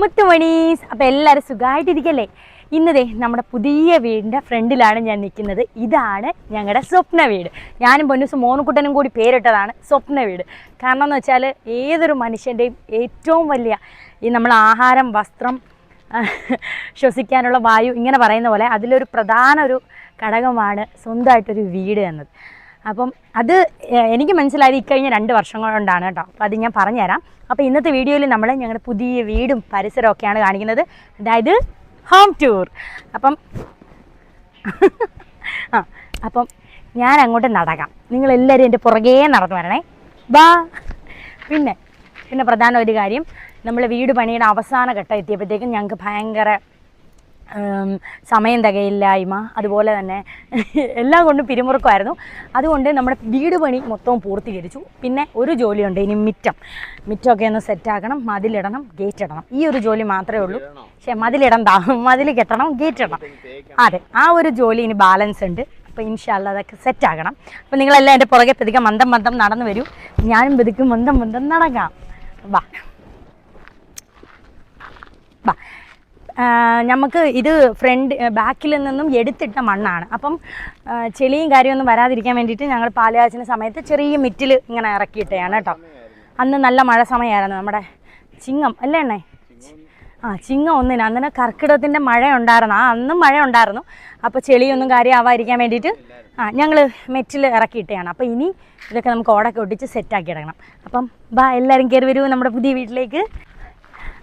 മുത്തുമണീസ്. അപ്പോൾ എല്ലാവരും സുഖമായിട്ടിരിക്കല്ലേ? ഇന്നതേ നമ്മുടെ പുതിയ വീടിൻ്റെ ഫ്രണ്ടിലാണ് ഞാൻ നിൽക്കുന്നത്. ഇതാണ് ഞങ്ങളുടെ സ്വപ്ന വീട്. ഞാനും പൊന്നൂസും മോനുകുട്ടനും കൂടി പേരിട്ടതാണ് സ്വപ്ന വീട്. കാരണം എന്ന് വെച്ചാൽ ഏതൊരു മനുഷ്യൻ്റെയും ഏറ്റവും വലിയ ഈ നമ്മൾ ആഹാരം, വസ്ത്രം, ശ്വസിക്കാനുള്ള വായു ഇങ്ങനെ പറയുന്ന പോലെ അതിലൊരു പ്രധാന ഒരു ഘടകമാണ് സ്വന്തമായിട്ടൊരു വീട് എന്നത്. അപ്പം അത് എനിക്ക് മനസ്സിലായത് ഇക്കഴിഞ്ഞ 2 വർഷം കൊണ്ടാണ് കേട്ടോ. അപ്പോൾ അത് ഞാൻ പറഞ്ഞുതരാം. അപ്പോൾ ഇന്നത്തെ വീഡിയോയിൽ നമ്മൾ ഞങ്ങളുടെ പുതിയ വീടും പരിസരമൊക്കെയാണ് കാണിക്കുന്നത്, അതായത് ഹോം ടൂർ. അപ്പം അപ്പം ഞാൻ അങ്ങോട്ട് നടക്കാം, നിങ്ങളെല്ലാവരും എൻ്റെ പുറകേ നടന്നു വരണേ. ബാ. പിന്നെ പ്രധാന ഒരു കാര്യം, നമ്മൾ വീട് പണിയുടെ അവസാന ഘട്ടം എത്തിയപ്പോഴത്തേക്കും ഞങ്ങൾക്ക് ഭയങ്കര സമയം തികയില്ലായ്മ, അതുപോലെ തന്നെ എല്ലാം കൊണ്ടും പിരിമുറുക്കമായിരുന്നു. അതുകൊണ്ട് നമ്മുടെ വീട് പണി മൊത്തവും പൂർത്തീകരിച്ചു. പിന്നെ ഒരു ജോലിയുണ്ട്, ഇനി മിറ്റമൊക്കെ ഒന്ന് സെറ്റാക്കണം, മതിലിടണം, ഗേറ്റ് ഇടണം. ഈ ഒരു ജോലി മാത്രമേ ഉള്ളൂ. പക്ഷേ മതിലിടണ്ട, മതിൽ കെട്ടണം, ഗേറ്റ് ഇടണം. അതെ, ആ ഒരു ജോലി ഇനി ബാലൻസ് ഉണ്ട്. അപ്പോൾ ഇൻഷാ അല്ലാഹ് അതൊക്കെ സെറ്റാക്കണം. അപ്പോൾ നിങ്ങളെല്ലാം എൻ്റെ പുറകെ പതുക്കെ മന്ദം നടന്നു വരൂ, ഞാനും പതുക്കെ മന്ദം നടക്കാം. വാ. നമുക്ക് ഇത് ബാക്കിൽ നിന്നും എടുത്തിട്ട മണ്ണാണ്. അപ്പം ചെളിയും കാര്യമൊന്നും വരാതിരിക്കാൻ വേണ്ടിയിട്ട് ഞങ്ങൾ പാലുകാച്ചിന് സമയത്ത് ചെറിയ മിറ്റിൽ ഇങ്ങനെ ഇറക്കിയിട്ടാണ് കേട്ടോ. അന്ന് നല്ല മഴ സമയമായിരുന്നു, നമ്മുടെ ചിങ്ങം അല്ലേ എണ്ണേ? ചിങ്ങം 1-ന് അന്നേരം കർക്കിടകത്തിൻ്റെ മഴ ഉണ്ടായിരുന്നു. അന്നും മഴ ഉണ്ടായിരുന്നു. അപ്പോൾ ചെളിയൊന്നും കാര്യമാവാതിരിക്കാൻ വേണ്ടിയിട്ട് ഞങ്ങൾ മെറ്റിൽ ഇറക്കിയിട്ടാണ്. അപ്പോൾ ഇനി ഇതൊക്കെ നമുക്ക് ഓടൊക്കെ ഒട്ടിച്ച് സെറ്റാക്കി ഇടണം. അപ്പം ബാ, എല്ലാവരും കയറി വരൂ നമ്മുടെ പുതിയ വീട്ടിലേക്ക്.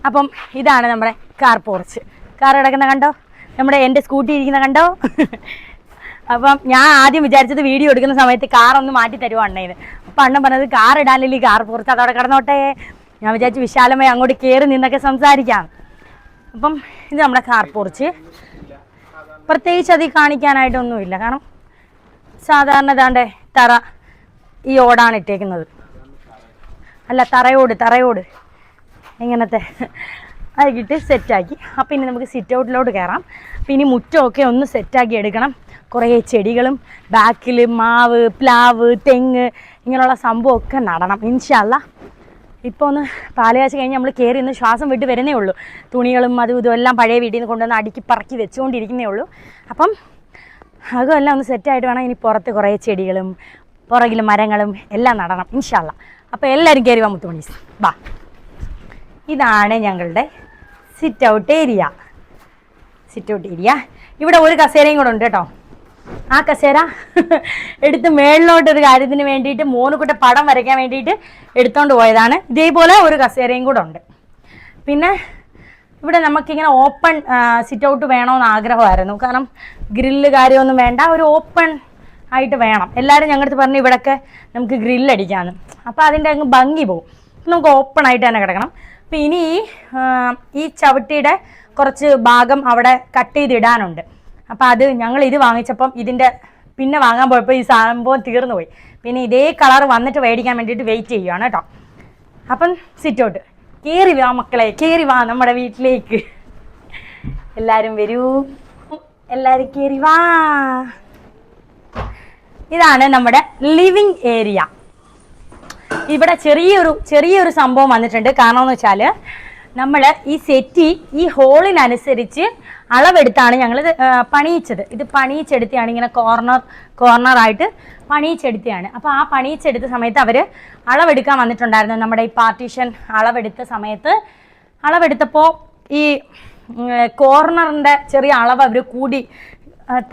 അപ്പം ഇതാണ് നമ്മുടെ കാർ പോർച്ച്. കാർ കിടക്കുന്ന കണ്ടോ? എൻ്റെ സ്കൂട്ടി ഇരിക്കുന്ന കണ്ടോ? അപ്പം ഞാൻ ആദ്യം വിചാരിച്ചത് വീഡിയോ എടുക്കുന്ന സമയത്ത് കാറൊന്ന് മാറ്റി തരുമോ അണ്ണേന്ന്. അപ്പം അണ്ണൻ പറഞ്ഞത് കാർ ഇടാനില്ലേ, കാർ പോർച്ച് അതവിടെ കിടന്നോട്ടെ. ഞാൻ വിചാരിച്ചു വിശാലമായി അങ്ങോട്ട് കയറി നിന്നൊക്കെ സംസാരിക്കാം. അപ്പം ഇത് നമ്മുടെ കാർ പോർച്ച്. പ്രത്യേകിച്ച് അതിൽ കാണിക്കാനായിട്ടൊന്നുമില്ല, കാരണം സാധാരണ ഇതാണ്ട് തറ ഈ ഓടാണ് ഇട്ടേക്കുന്നത്. അല്ല, തറയോട് ഇങ്ങനത്തെ അതിട്ട് സെറ്റാക്കി. അപ്പം ഇനി നമുക്ക് സിറ്റ് ഔട്ടിലോട്ട് കയറാം. അപ്പം ഇനി മുറ്റമൊക്കെ ഒന്ന് സെറ്റാക്കി എടുക്കണം. കുറേ ചെടികളും ബാക്കിൽ മാവ്, പ്ലാവ്, തെങ്ങ് ഇങ്ങനെയുള്ള സംഭവമൊക്കെ നടണം ഇൻഷാ അല്ലാഹ്. ഇപ്പോൾ ഒന്ന് പാലുകാച്ച് കഴിഞ്ഞ് നമ്മൾ കയറി ഇന്ന് ശ്വാസം വിട്ട് വരുന്നേ ഉള്ളൂ. തുണികളും അതും എല്ലാം പഴയ വീട്ടിൽ നിന്ന് കൊണ്ടുവന്ന് അടുക്കി പറക്കി വെച്ചുകൊണ്ടിരിക്കുന്നേ ഉള്ളൂ. അപ്പം അതുമെല്ലാം ഒന്ന് സെറ്റായിട്ട് വേണം ഇനി പുറത്ത് കുറേ ചെടികളും പുറകിലും മരങ്ങളും എല്ലാം നടണം ഇൻഷാ അല്ലാഹ്. അപ്പോൾ എല്ലാവരും കയറി വാ മുത്തുമണീസ്, ബാ. ഇതാണ് ഞങ്ങളുടെ സിറ്റ് ഔട്ട് ഏരിയ. ഇവിടെ ഒരു കസേരയും കൂടെ ഉണ്ട് കേട്ടോ. ആ കസേര എടുത്ത് മേളിലോട്ടൊരു കാര്യത്തിന് വേണ്ടിയിട്ട് മോനുകുട്ട പടം വരയ്ക്കാൻ വേണ്ടിയിട്ട് എടുത്തോണ്ട് പോയതാണ്. ഇതേപോലെ ഒരു കസേരയും കൂടെ ഉണ്ട്. പിന്നെ ഇവിടെ നമുക്കിങ്ങനെ ഓപ്പൺ സിറ്റ് ഔട്ട് വേണമെന്ന് ആഗ്രഹമായിരുന്നു. കാരണം ഗ്രില്ല് കാര്യമൊന്നും വേണ്ട, ഒരു ഓപ്പൺ ആയിട്ട് വേണം. എല്ലാവരും ഞങ്ങളുടെ പറഞ്ഞു ഇവിടെയൊക്കെ നമുക്ക് ഗ്രില്ലടിക്കാമെന്ന്. അപ്പോൾ അതിൻ്റെ അങ്ങ് ഭംഗി പോകും. നമുക്ക് ഓപ്പൺ ആയിട്ട് തന്നെ കിടക്കണം. അപ്പം ഇനി ഈ ചവിട്ടിയുടെ കുറച്ച് ഭാഗം അവിടെ കട്ട് ചെയ്തിടാനുണ്ട്. അപ്പം അത് ഞങ്ങൾ ഇത് വാങ്ങിച്ചപ്പം ഇതിൻ്റെ പിന്നെ വാങ്ങാൻ പോയപ്പോൾ ഈ സംഭവം തീർന്നു പോയി. പിന്നെ ഇതേ കളർ വന്നിട്ട് മേടിക്കാൻ വേണ്ടിയിട്ട് വെയിറ്റ് ചെയ്യുകയാണ് കേട്ടോ. അപ്പം സിറ്റ് ഔട്ട് കയറി വാ മക്കളെ, കയറി വാ നമ്മുടെ വീട്ടിലേക്ക്. എല്ലാവരും വരൂ, എല്ലാവരും കയറി വാ. ഇതാണ് നമ്മുടെ ലിവിങ് ഏരിയ. ഇവിടെ ചെറിയൊരു സംഭവം വന്നിട്ടുണ്ട്. കാരണം എന്ന് വെച്ചാൽ നമ്മൾ ഈ സെറ്റി ഈ ഹോളിനനുസരിച്ച് അളവെടുത്താണ് ഞങ്ങൾ പണിയിച്ചത്. ഇത് പണിയിച്ചെടുത്താണ്, ഇങ്ങനെ കോർണറായിട്ട് പണിയിച്ചെടുത്തതാണ്. അപ്പോൾ ആ പണിയിച്ചെടുത്ത സമയത്ത് അവർ അളവെടുക്കാൻ വന്നിട്ടുണ്ടായിരുന്നു. നമ്മുടെ ഈ പാർട്ടീഷൻ അളവെടുത്തപ്പോൾ ഈ കോർണറിൻ്റെ ചെറിയ അളവ് അവർ കൂടി,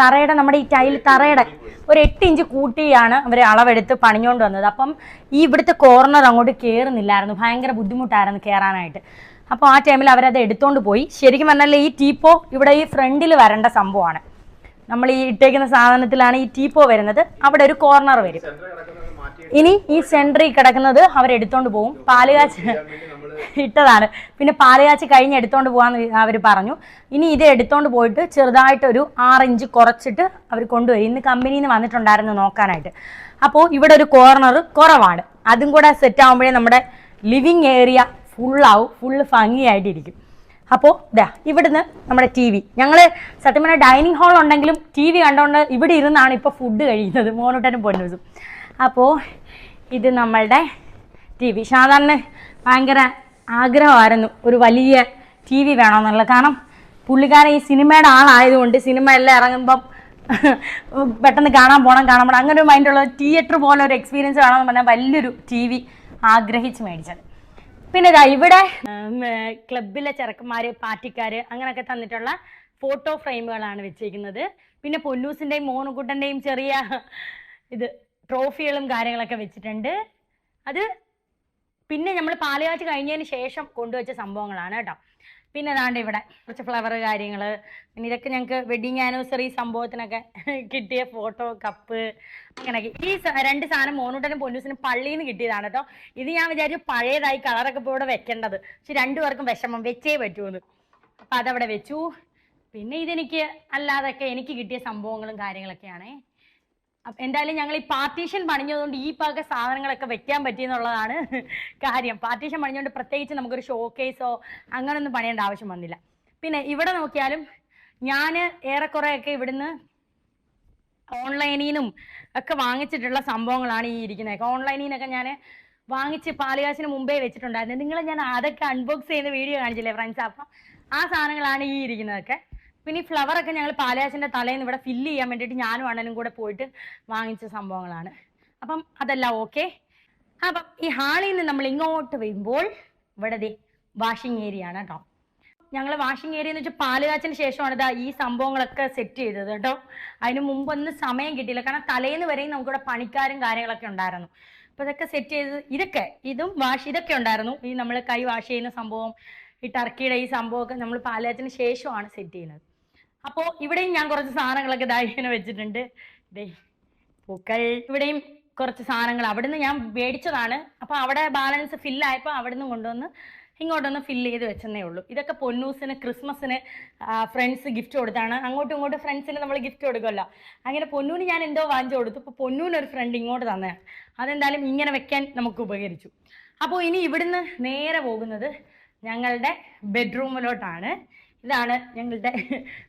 തറയുടെ നമ്മുടെ ഈ തറയുടെ ഒരു 8 ഇഞ്ച് കൂട്ടിയാണ് അവർ അളവെടുത്ത് പണിഞ്ഞുകൊണ്ട് വന്നത്. അപ്പം ഈ ഇവിടുത്തെ കോർണർ അങ്ങോട്ട് കയറുന്നില്ലായിരുന്നു, ഭയങ്കര ബുദ്ധിമുട്ടായിരുന്നു കയറാനായിട്ട്. അപ്പോൾ ആ ടൈമിൽ അവരത് എടുത്തോണ്ട് പോയി. ശരിക്കും പറഞ്ഞാൽ ഈ ടീപ്പോ ഇവിടെ ഈ ഫ്രണ്ടിൽ വരേണ്ട സംഭവമാണ്. നമ്മൾ ഈ ഇട്ടേക്കുന്ന സാധനത്തിലാണ് ഈ ടീപ്പോ വരുന്നത്. അവിടെ ഒരു കോർണർ വരും. ഇനി ഈ സെൻറ്ററിൽ കിടക്കുന്നത് അവരെടുത്തോണ്ട് പോകും. പാലുകാച്ച് ഇട്ടതാണ്. പിന്നെ പാലുകാച്ച് കഴിഞ്ഞ് എടുത്തോണ്ട് പോകാമെന്ന് അവർ പറഞ്ഞു. ഇനി ഇത് എടുത്തോണ്ട് പോയിട്ട് ചെറുതായിട്ടൊരു 6 ഇഞ്ച് കുറച്ചിട്ട് അവർ കൊണ്ടുപോയി. ഇന്ന് കമ്പനിയിൽ നിന്ന് വന്നിട്ടുണ്ടായിരുന്നു നോക്കാനായിട്ട്. അപ്പോൾ ഇവിടെ ഒരു കോർണർ കുറവാണ്. അതും കൂടെ സെറ്റ് ആകുമ്പോഴേ നമ്മുടെ ലിവിങ് ഏരിയ ഫുള്ള് ഭംഗിയായിട്ടിരിക്കും. അപ്പോൾ ഇവിടുന്ന് നമ്മുടെ TV, ഞങ്ങൾ സത്യം പറഞ്ഞാൽ ഡൈനിങ് ഹാൾ ഉണ്ടെങ്കിലും TV കണ്ടുകൊണ്ട് ഇവിടെ ഇരുന്നാണ് ഇപ്പോൾ ഫുഡ് കഴിക്കുന്നത്, മോനോട്ടനും പൊന്നൂസും. അപ്പോൾ ഇത് നമ്മളുടെ TV. സാധാരണ ഭയങ്കര ആഗ്രഹമായിരുന്നു ഒരു വലിയ ടി വി വേണമെന്നുള്ളത്. കാരണം പുള്ളിക്കാരൻ ഈ സിനിമയുടെ ആളായതുകൊണ്ട് സിനിമ എല്ലാം ഇറങ്ങുമ്പം പെട്ടെന്ന് കാണാൻ പോകണം അങ്ങനെ ഒരു മൈൻഡുള്ള തിയേറ്റർ പോലെ ഒരു എക്സ്പീരിയൻസ് വേണമെന്ന് പറഞ്ഞാൽ വലിയൊരു ടി വി ആഗ്രഹിച്ച് മേടിച്ചത്. പിന്നെ ഇതാ ഇവിടെ ക്ലബിലെ ചെറുക്കന്മാർ പാർട്ടിക്കാർ അങ്ങനെയൊക്കെ തന്നിട്ടുള്ള ഫോട്ടോ ഫ്രെയിമുകളാണ് വെച്ചിരിക്കുന്നത്. പിന്നെ പൊന്നൂസിൻ്റെയും മോനുകുട്ടൻ്റെയും ചെറിയ ട്രോഫികളും കാര്യങ്ങളൊക്കെ വെച്ചിട്ടുണ്ട്. അത് പിന്നെ നമ്മൾ പാലുകാച്ച് കഴിഞ്ഞതിന് ശേഷം കൊണ്ടുവച്ച സംഭവങ്ങളാണ് കേട്ടോ. പിന്നെ അതാണ്ട് ഇവിടെ കുറച്ച് ഫ്ലവർ കാര്യങ്ങൾ, പിന്നെ ഇതൊക്കെ ഞങ്ങൾക്ക് വെഡിങ് ആനിവേഴ്സറി സംഭവത്തിനൊക്കെ കിട്ടിയ ഫോട്ടോ കപ്പ് അങ്ങനെയൊക്കെ. ഈ 2 സാധനം മോനൂട്ടനും പൊന്നൂസിനും പള്ളിയിൽ നിന്ന് കിട്ടിയതാണ് കേട്ടോ. ഇത് ഞാൻ വിചാരിച്ചു പഴയതായി കളറൊക്കെ ഇപ്പോൾ ഇവിടെ വെക്കേണ്ടത്, പക്ഷെ 2 പേർക്കും വിഷമം, വെച്ചേ പറ്റുമെന്ന്. അപ്പം അതവിടെ വെച്ചു. പിന്നെ ഇതെനിക്ക് അല്ലാതൊക്കെ എനിക്ക് കിട്ടിയ സംഭവങ്ങളും കാര്യങ്ങളൊക്കെയാണേ. അപ്പം എന്തായാലും ഞങ്ങൾ ഈ പാർട്ടീഷൻ പണിഞ്ഞതുകൊണ്ട് ഈ പാക സാധനങ്ങളൊക്കെ വെക്കാൻ പറ്റിയെന്നുള്ളതാണ് കാര്യം. പാർട്ടീഷൻ പണിഞ്ഞുകൊണ്ട് പ്രത്യേകിച്ച് നമുക്കൊരു ഷോക്കേസോ അങ്ങനൊന്നും പണിയേണ്ട ആവശ്യം വന്നില്ല. പിന്നെ ഇവിടെ നോക്കിയാലും ഞാൻ ഏറെക്കുറെയൊക്കെ ഇവിടുന്ന് ഓൺലൈനിൽ നിന്നും ഒക്കെ വാങ്ങിച്ചിട്ടുള്ള സംഭവങ്ങളാണ് ഈ ഇരിക്കുന്നത്. ഓൺലൈനിൽ നിന്നൊക്കെ ഞാൻ വാങ്ങിച്ച് പാലുകാച്ചിന് മുമ്പേ വെച്ചിട്ടുണ്ടായിരുന്നു. നിങ്ങൾ ഞാൻ അതൊക്കെ അൺബോക്സ് ചെയ്യുന്ന വീഡിയോ കാണിച്ചില്ലേ ഫ്രണ്ട്സ്? അപ്പം ആ സാധനങ്ങളാണ് ഈ ഇരിക്കുന്നതൊക്കെ. പിന്നെ ഈ ഫ്ലവറൊക്കെ ഞങ്ങൾ പാലുകാച്ചിൻ്റെ തലേന്ന് ഇവിടെ ഫില്ല് ചെയ്യാൻ വേണ്ടിയിട്ട് ഞാനും അണ്ണനും കൂടെ പോയിട്ട് വാങ്ങിച്ച സംഭവങ്ങളാണ്. അപ്പം അതെല്ലാം ഓക്കെ. അപ്പം ഈ ഹാളിൽ നിന്ന് നമ്മൾ ഇങ്ങോട്ട് വരുമ്പോൾ ഇവിടെ വാഷിംഗ് ഏരിയ ആണ് കേട്ടോ. ഞങ്ങൾ വാഷിംഗ് ഏരിയ എന്ന് വെച്ചാൽ പാലുകാച്ചിന് ശേഷമാണ് ഇതാ ഈ സംഭവങ്ങളൊക്കെ സെറ്റ് ചെയ്തത് കേട്ടോ. അതിന് മുമ്പൊന്നും സമയം കിട്ടിയില്ല, കാരണം തലേന്ന് വരെയും നമുക്കിവിടെ പണിക്കാരും കാര്യങ്ങളൊക്കെ ഉണ്ടായിരുന്നു. അപ്പോൾ ഇതൊക്കെ സെറ്റ് ചെയ്തത് ഇതൊക്കെ ഉണ്ടായിരുന്നു. ഈ നമ്മൾ കൈ വാഷ് ചെയ്യുന്ന സംഭവം, ഈ ടർക്കിയുടെ ഈ സംഭവമൊക്കെ നമ്മൾ പാലുകാച്ചിന് ശേഷമാണ് സെറ്റ് ചെയ്യുന്നത്. അപ്പോൾ ഇവിടെയും ഞാൻ കുറച്ച് സാധനങ്ങളൊക്കെ ഇങ്ങനെ വെച്ചിട്ടുണ്ട്. പൂക്കൾ, ഇവിടെയും കുറച്ച് സാധനങ്ങൾ അവിടുന്ന് ഞാൻ മേടിച്ചതാണ്. അപ്പോൾ അവിടെ ബാലൻസ് ഫില്ലായപ്പോൾ അവിടുന്ന് കൊണ്ടുവന്ന് ഇങ്ങോട്ടൊന്ന് ഫില്ല് ചെയ്ത് വെച്ചെന്നേ ഉള്ളൂ. ഇതൊക്കെ പൊന്നൂസിന് ക്രിസ്മസിന് ഫ്രണ്ട്സ് ഗിഫ്റ്റ് കൊടുത്താണ്. അങ്ങോട്ടും ഇങ്ങോട്ടും ഫ്രണ്ട്സിന് നമ്മൾ ഗിഫ്റ്റ് കൊടുക്കുമല്ലോ. അങ്ങനെ പൊന്നൂന് ഞാൻ എന്തോ വാങ്ങിച്ചു കൊടുത്തു. അപ്പോൾ പൊന്നൂനൊരു ഫ്രണ്ട് ഇങ്ങോട്ട് തന്നെയാണ്. അതെന്തായാലും ഇങ്ങനെ വെക്കാൻ നമുക്ക് ഉപകരിച്ചു. അപ്പോൾ ഇനി ഇവിടുന്ന് നേരെ പോകുന്നത് ഞങ്ങളുടെ ബെഡ്റൂമിലോട്ടാണ്. ഇതാണ് ഞങ്ങളുടെ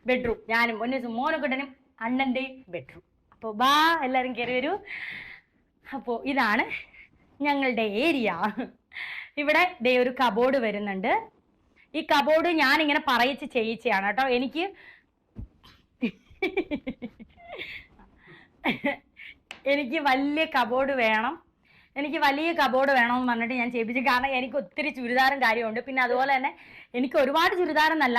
ബെഡ്റൂം. ഞാനും പൊന്നൂസും മോനുകുട്ടനും അണ്ണൻ്റെയും ബെഡ്റൂം. അപ്പോൾ ബാ എല്ലാവരും കയറി വരൂ. അപ്പോൾ ഇതാണ് ഞങ്ങളുടെ ഏരിയ. ഇവിടെ ഒരു കബോർഡ് വരുന്നുണ്ട്. ഈ കബോർഡ് ഞാനിങ്ങനെ പറയിച്ച് ചെയ്യിച്ചതാണ് കേട്ടോ. എനിക്ക് വലിയ കബോർഡ് വേണമെന്ന് പറഞ്ഞിട്ട് ഞാൻ ചെയ്യിപ്പിച്ചു. കാരണം എനിക്ക് ഒത്തിരി ചുരിദാറും കാര്യമുണ്ട്. പിന്നെ അതുപോലെ തന്നെ എനിക്ക് ഒരുപാട് ചുരിദാറെന്നല്ല,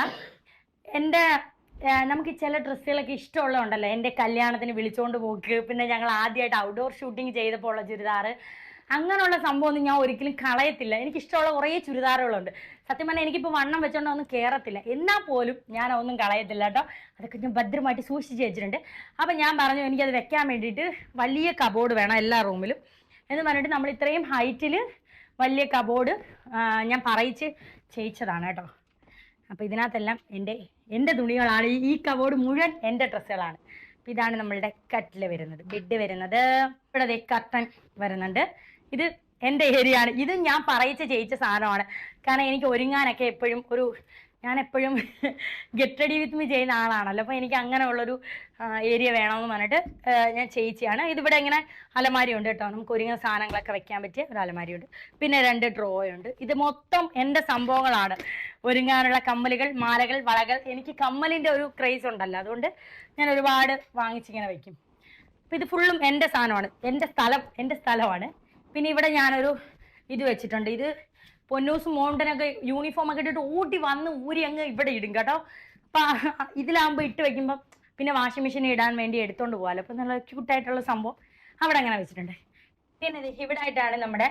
നമുക്ക് ചില ഡ്രസ്സുകളൊക്കെ ഇഷ്ടമുള്ളതുണ്ടല്ലോ. എൻ്റെ കല്യാണത്തിന് വിളിച്ചുകൊണ്ട് പോക്ക്, പിന്നെ ഞങ്ങൾ ആദ്യമായിട്ട് ഔട്ട്ഡോർ ഷൂട്ടിങ് ചെയ്തപ്പോൾ ഉള്ള ചുരിദാറ്, അങ്ങനെയുള്ള സംഭവമൊന്നും ഞാൻ ഒരിക്കലും കളയത്തില്ല. എനിക്കിഷ്ടമുള്ള കുറേ ചുരിദാറുകളുണ്ട്. സത്യം പറഞ്ഞാൽ എനിക്കിപ്പോൾ വണ്ണം വെച്ചോണ്ട് ഒന്നും കയറത്തില്ല, എന്നാൽ പോലും ഞാൻ ഒന്നും കളയത്തില്ല കേട്ടോ. അതൊക്കെ ഞാൻ ഭദ്രമായിട്ട് സൂക്ഷിച്ച് വെച്ചിട്ടുണ്ട്. അപ്പം ഞാൻ പറഞ്ഞു എനിക്കത് വെക്കാൻ വേണ്ടിയിട്ട് വലിയ കബോർഡ് വേണം എല്ലാ റൂമിലും എന്ന് പറഞ്ഞിട്ട് നമ്മൾ ഇത്രയും ഹൈറ്റിൽ വലിയ കബോർഡ് ഞാൻ പറയിച്ച് ചെയ്യിച്ചതാണ് കേട്ടോ. അപ്പോൾ ഇതിനകത്തെല്ലാം എൻ്റെ തുണികളാണ്. ഈ കബോർഡ് മുഴുവൻ എൻ്റെ ഡ്രസ്സുകളാണ്. അപ്പോൾ ഇതാണ് നമ്മളുടെ കട്ടിൽ വരുന്നത്, ബെഡ് വരുന്നത്. ഇവിടെ കർട്ടൻ വരുന്നുണ്ട്. ഇത് എൻ്റെ ഏരിയ ആണ്. ഇത് ഞാൻ പറയിച്ച് ചെയ്യിച്ച സാധനമാണ്. കാരണം എനിക്ക് ഒരുങ്ങാനൊക്കെ ഞാൻ എപ്പോഴും ഗെറ്റ് റെഡി വിത്ത് മീ ചെയ്യുന്ന ആളാണല്ലോ. അപ്പോൾ എനിക്ക് അങ്ങനെയുള്ളൊരു ഏരിയ വേണമെന്ന് പറഞ്ഞിട്ട് ഞാൻ ചെയ്യിച്ചാണ്. ഇതിവിടെ ഇങ്ങനെ അലമാരി ഉണ്ട് കേട്ടോ. നമുക്ക് ഒരുങ്ങുന്ന സാധനങ്ങളൊക്കെ വെക്കാൻ പറ്റിയ ഒരു അലമാരിയുണ്ട്. പിന്നെ 2 ഡ്രോയുണ്ട്. ഇത് മൊത്തം എൻ്റെ സംഭവങ്ങളാണ്. ഒരുങ്ങാനുള്ള കമ്മലുകൾ, മാലകൾ, വളകൾ. എനിക്ക് കമ്മലിൻ്റെ ഒരു ക്രേസ് ഉണ്ടല്ലോ, അതുകൊണ്ട് ഞാൻ ഒരുപാട് വാങ്ങിച്ചിങ്ങനെ വയ്ക്കും. അപ്പം ഇത് ഫുള്ളും എൻ്റെ സാധനമാണ്, എൻ്റെ സ്ഥലമാണ്. പിന്നെ ഇവിടെ ഞാനൊരു ഇത് വെച്ചിട്ടുണ്ട്. ഇത് പൊന്നൂസും മോണ്ടനൊക്കെ യൂണിഫോം ഒക്കെ ഇട്ടിട്ട് ഊട്ടി വന്ന് ഊരി അങ്ങ് ഇവിടെ ഇടും കേട്ടോ. അപ്പം ഇതിലാകുമ്പോൾ ഇട്ട് വെക്കുമ്പം പിന്നെ വാഷിംഗ് മെഷീനിൽ ഇടാൻ വേണ്ടി എടുത്തോണ്ട് പോകാമല്ലോ. അപ്പം നല്ല ക്യൂട്ടായിട്ടുള്ള സംഭവം അവിടെ അങ്ങനെ വെച്ചിട്ടുണ്ട്. പിന്നെ ഇവിടെ ആയിട്ടാണ് നമ്മുടെ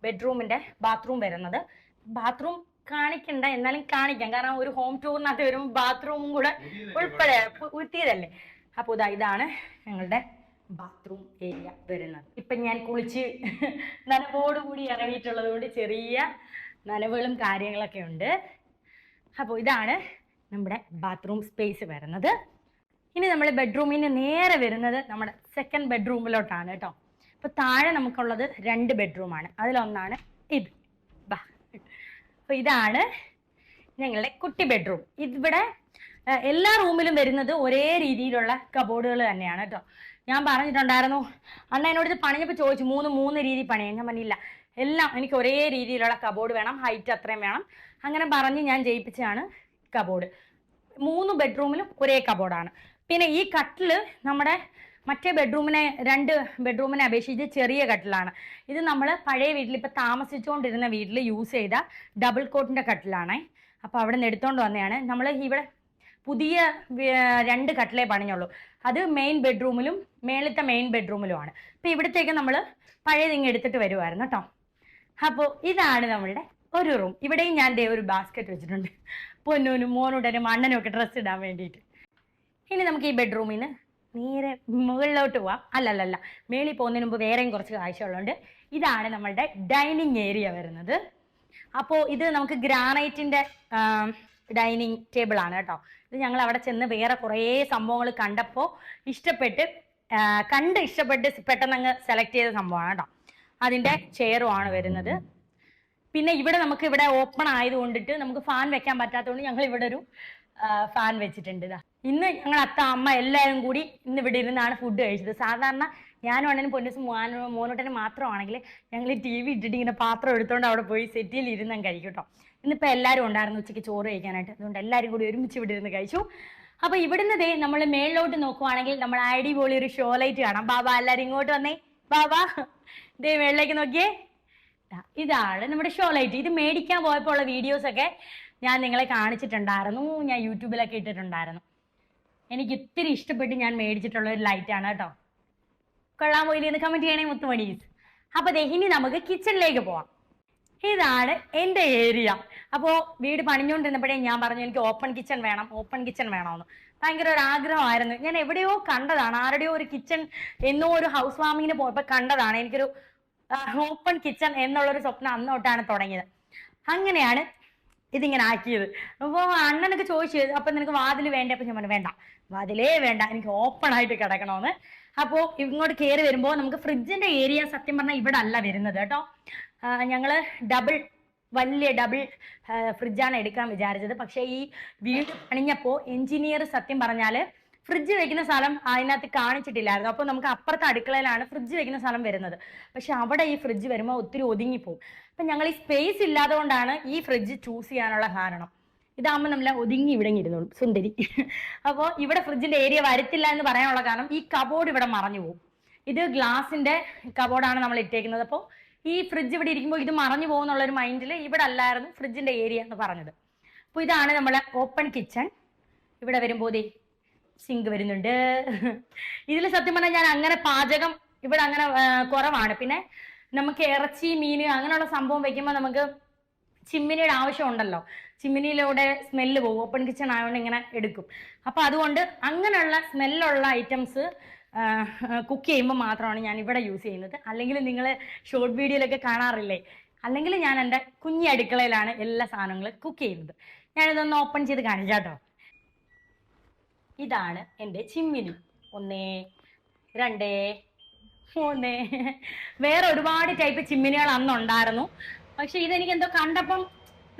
ബെഡ്റൂമിൻ്റെ ബാത്റൂം വരുന്നത്. ബാത്റൂം കാണിക്കണ്ട, എന്നാലും കാണിക്കാം, കാരണം ഒരു ഹോം ടൂറിനകത്ത് വരുമ്പോൾ ബാത്റൂമും കൂടെ ഉൾപ്പെടെ ഉരുത്തിയതല്ലേ. അപ്പോൾ ഇതാണ് ഞങ്ങളുടെ ബാത്റൂം ഏരിയ വരുന്നത്. ഇപ്പം ഞാൻ കുളിച്ച് നനവോടുകൂടി ഇറങ്ങിയിട്ടുള്ളത് കൊണ്ട് ചെറിയ നനവുകളും കാര്യങ്ങളൊക്കെ ഉണ്ട്. അപ്പോൾ ഇതാണ് നമ്മുടെ ബാത്റൂം സ്പേസ് വരുന്നത്. ഇനി നമ്മൾ ബെഡ്റൂമിൽ നിന്ന് നേരെ വരുന്നത് നമ്മുടെ സെക്കൻഡ് ബെഡ്റൂമിലോട്ടാണ് കേട്ടോ. അപ്പോൾ താഴെ നമുക്കുള്ളത് 2 ബെഡ്റൂമാണ്. അതിലൊന്നാണ് ഇത്. അപ്പോൾ ഇതാണ് ഞങ്ങളുടെ കുട്ടി ബെഡ്റൂം. ഇവിടെ എല്ലാ റൂമിലും വരുന്നത് ഒരേ രീതിയിലുള്ള കബോർഡുകൾ തന്നെയാണ് കേട്ടോ. ഞാൻ പറഞ്ഞിട്ടുണ്ടായിരുന്നു, അണ്ണ എന്നോട് ഇത് പണിഞ്ഞപ്പോൾ ചോദിച്ചു 3 രീതി പണിയാൻ. ഞാൻ പറഞ്ഞില്ല, എല്ലാം എനിക്ക് ഒരേ രീതിയിലുള്ള കബോർഡ് വേണം, ഹൈറ്റ് അത്രയും വേണം, അങ്ങനെ പറഞ്ഞ് ഞാൻ ജയിപ്പിച്ചാണ് കബോർഡ്. 3 ബെഡ്റൂമിലും ഒരേ കബോർഡാണ്. പിന്നെ ഈ കട്ടില് നമ്മുടെ മറ്റേ 2 ബെഡ്റൂമിനെ അപേക്ഷിച്ച് ചെറിയ കട്ടിലാണ്. ഇത് നമ്മൾ പഴയ വീട്ടിൽ ഇപ്പം താമസിച്ചുകൊണ്ടിരുന്ന വീട്ടിൽ യൂസ് ചെയ്ത ഡബിൾ കോട്ടിൻ്റെ കട്ടിലാണേ. അപ്പോൾ അവിടെ നിന്ന് എടുത്തുകൊണ്ട് വന്നതാണ്. നമ്മൾ ഇവിടെ പുതിയ 2 കട്ടിലേ പണിഞ്ഞുള്ളൂ. അത് മെയിൻ ബെഡ്റൂമിലും മേളത്തെ മെയിൻ ബെഡ്റൂമിലുമാണ്. അപ്പോൾ ഇവിടത്തേക്ക് നമ്മൾ പഴയതിങ്ങ് എടുത്തിട്ട് വരുമായിരുന്നു കേട്ടോ. അപ്പോൾ ഇതാണ് നമ്മളുടെ ഒരു റൂം. ഇവിടെയും ഞാൻ ഒരു ബാസ്ക്കറ്റ് വെച്ചിട്ടുണ്ട്, പൊന്നൂനും മോനൂട്ടനും അണ്ണനും ഒക്കെ ഡ്രസ്സ് ഇടാൻ വേണ്ടിയിട്ട്. ഇനി നമുക്ക് ഈ ബെഡ്റൂമിൽ നിന്ന് നേരെ മുകളിലോട്ട് പോവാം. അല്ലല്ല, മേളിൽ പോകുന്നതിന് മുമ്പ് വേറെയും കുറച്ച് കാഴ്ചകളുണ്ട്. ഇതാണ് നമ്മളുടെ ഡൈനിങ് ഏരിയ വരുന്നത്. അപ്പോൾ ഇത് നമുക്ക് ഗ്രാനൈറ്റിൻ്റെ ഡൈനിങ് ടേബിൾ ആണ് കേട്ടോ. ഇത് ഞങ്ങൾ അവിടെ ചെന്ന് വേറെ കുറേ സംഭവങ്ങൾ കണ്ടപ്പോൾ ഇഷ്ടപ്പെട്ട് പെട്ടെന്ന് അങ്ങ് സെലക്ട് ചെയ്ത സംഭവമാണ് കേട്ടോ. അതിൻ്റെ ചെയറും ആണ് വരുന്നത്. പിന്നെ ഇവിടെ നമുക്ക് ഇവിടെ ഓപ്പൺ ആയതുകൊണ്ടിട്ട് നമുക്ക് ഫാൻ വെക്കാൻ പറ്റാത്തതുകൊണ്ട് ഞങ്ങൾ ഇവിടെ ഒരു ഫാൻ വെച്ചിട്ടുണ്ട്. ഇന്ന് ഞങ്ങൾ അമ്മ എല്ലാവരും കൂടി ഇന്ന് ഇവിടെ ഇരുന്നാണ് ഫുഡ് കഴിച്ചത്. സാധാരണ ഞാനും അണ്ണനും പൊന്നൂസും മോനൂട്ടനും മാത്രമാണെങ്കിൽ ഞങ്ങൾ TV ഇട്ടിട്ട് ഇങ്ങനെ പാത്രം എടുത്തുകൊണ്ട് അവിടെ പോയി സെറ്റിയിൽ ഇരുന്ന് കഴിക്കും കേട്ടോ. ഇന്നിപ്പോൾ എല്ലാവരും ഉണ്ടായിരുന്നു ഉച്ചയ്ക്ക് ചോറ് കഴിക്കാനായിട്ട്. അതുകൊണ്ട് എല്ലാവരും കൂടി ഒരുമിച്ച് ഇവിടെ ഇരുന്ന് കഴിച്ചു. അപ്പോൾ ഇവിടുന്ന് നമ്മൾ മേളിലോട്ട് നോക്കുവാണെങ്കിൽ നമ്മൾ അടിപൊളി ഒരു ഷോ ലൈറ്റ് കാണാം. ബാബാ എല്ലാവരും ഇങ്ങോട്ട് വന്നേ, ബാബാ മേളിലേക്ക് നോക്കിയേ. ഇതാണ് നമ്മുടെ ഷോ ലൈറ്റ്. ഇത് മേടിക്കാൻ പോയപ്പോൾ ഉള്ള വീഡിയോസൊക്കെ ഞാൻ നിങ്ങളെ കാണിച്ചിട്ടുണ്ടായിരുന്നു, ഞാൻ യൂട്യൂബിലൊക്കെ ഇട്ടിട്ടുണ്ടായിരുന്നു. എനിക്ക് ഇത്തിരി ഇഷ്ടപ്പെട്ട് ഞാൻ മേടിച്ചിട്ടുള്ള ഒരു ലൈറ്റാണ് കേട്ടോ. കൊള്ളാൻ പോയില്ലെന്ന് കമൻറ്റ് ചെയ്യണേ മുത്തുമണീസ്. അപ്പോൾ ഇനി നമുക്ക് കിച്ചണിലേക്ക് പോവാം. ഇതാണ് എൻ്റെ ഏരിയ. അപ്പോൾ വീട് പണിഞ്ഞുകൊണ്ടിരുന്നപ്പോഴേ ഞാൻ പറഞ്ഞു എനിക്ക് ഓപ്പൺ കിച്ചൺ വേണമെന്ന്. ഭയങ്കര ഒരു ആഗ്രഹമായിരുന്നു. ഞാൻ എവിടെയോ കണ്ടതാണ്, ആരുടെയോ ഒരു കിച്ചൺ എന്നോ ഒരു ഹൗസ് വാമിങ്ങിന് പോയപ്പോൾ കണ്ടതാണ്. എനിക്കൊരു ഓപ്പൺ കിച്ചൺ എന്നുള്ളൊരു സ്വപ്നം അന്ന് തൊട്ടാണ് തുടങ്ങിയത്. അങ്ങനെയാണ് ഇതിങ്ങനെ ആക്കിയത്. അപ്പോൾ അണ്ണനൊക്കെ ചോദിച്ചു, അപ്പം നിനക്ക് വാതിൽ വേണ്ടേ? അപ്പം ഞാൻ പറഞ്ഞു വേണ്ട, വാതിലേ വേണ്ട, എനിക്ക് ഓപ്പൺ ആയിട്ട് കിടക്കണമെന്ന്. അപ്പോൾ ഇങ്ങോട്ട് കയറി വരുമ്പോൾ നമുക്ക് ഫ്രിഡ്ജിൻ്റെ ഏരിയ സത്യം പറഞ്ഞാൽ ഇവിടെ അല്ല വരുന്നത് കേട്ടോ. ഞങ്ങൾ വലിയ ഡബിൾ ഫ്രിഡ്ജാണ് എടുക്കാൻ വിചാരിച്ചത്. പക്ഷേ ഈ വീട് പണിഞ്ഞപ്പോൾ എഞ്ചിനീയർ സത്യം പറഞ്ഞാൽ ഫ്രിഡ്ജ് വെക്കുന്ന സ്ഥലം അതിനകത്ത് കാണിച്ചിട്ടില്ലായിരുന്നു. അപ്പോൾ നമുക്ക് അപ്പുറത്തെ അടുക്കളയിലാണ് ഫ്രിഡ്ജ് വെക്കുന്ന സ്ഥലം വരുന്നത്. പക്ഷെ അവിടെ ഈ ഫ്രിഡ്ജ് വരുമ്പോൾ ഒത്തിരി ഒതുങ്ങിപ്പോവും. അപ്പം ഞങ്ങൾ ഈ സ്പേസ് ഇല്ലാതെ കൊണ്ടാണ് ഈ ഫ്രിഡ്ജ് ചൂസ് ചെയ്യാനുള്ള കാരണം. ഇതാകുമ്പോൾ നമ്മൾ ഒതുങ്ങി ഇവിടെ ഇരുന്നോളും, സുന്ദരി. അപ്പോൾ ഇവിടെ ഫ്രിഡ്ജിന്റെ ഏരിയ വരത്തില്ല എന്ന് പറയാനുള്ള കാരണം ഈ കബോർഡ് ഇവിടെ മറഞ്ഞു പോകും. ഇത് ഗ്ലാസിന്റെ കബോർഡാണ് നമ്മൾ ഇട്ടേക്കുന്നത്. അപ്പോൾ ഈ ഫ്രിഡ്ജ് ഇവിടെ ഇരിക്കുമ്പോൾ ഇത് മറഞ്ഞു പോകുന്നുള്ളൊരു മൈൻഡിൽ ഇവിടെ അല്ലായിരുന്നു ഫ്രിഡ്ജിന്റെ ഏരിയ എന്ന് പറഞ്ഞത്. അപ്പോൾ ഇതാണ് നമ്മളെ ഓപ്പൺ കിച്ചൺ. ഇവിടെ വരുമ്പോൾ സിങ്ക് വരുന്നുണ്ട്. ഇതിൽ സത്യം പറഞ്ഞാൽ ഞാൻ അങ്ങനെ പാചകം ഇവിടെ അങ്ങനെ കുറവാണ്. പിന്നെ നമുക്ക് ഇറച്ചി, മീൻ അങ്ങനെയുള്ള സംഭവം വെക്കുമ്പോൾ നമുക്ക് ചിമ്മിനിയുടെ ആവശ്യമുണ്ടല്ലോ. ചിമ്മിനിയിലൂടെ സ്മെല്ല് പോകും. ഓപ്പൺ കിച്ചൺ ആയതുകൊണ്ട് ഇങ്ങനെ എടുക്കും. അപ്പോൾ അതുകൊണ്ട് അങ്ങനെയുള്ള സ്മെല്ലുള്ള ഐറ്റംസ് കുക്ക് ചെയ്യുമ്പോൾ മാത്രമാണ് ഞാൻ ഇവിടെ യൂസ് ചെയ്യുന്നത്. അല്ലെങ്കിൽ നിങ്ങൾ ഷോർട്ട് വീഡിയോയിലൊക്കെ കാണാറില്ലേ, അല്ലെങ്കിൽ ഞാൻ എൻ്റെ കുഞ്ഞി അടുക്കളയിലാണ് എല്ലാ സാധനങ്ങളും കുക്ക് ചെയ്യുന്നത്. ഞാനിതൊന്ന് ഓപ്പൺ ചെയ്ത് കാണിക്കാം കേട്ടോ. ഇതാണ് എൻ്റെ ചിമ്മിനി. 1 2 3. വേറെ ഒരുപാട് ടൈപ്പ് ചിമ്മിനികൾ അന്നുണ്ടായിരുന്നു. പക്ഷെ ഇതെനിക്ക് എന്തോ കണ്ടപ്പം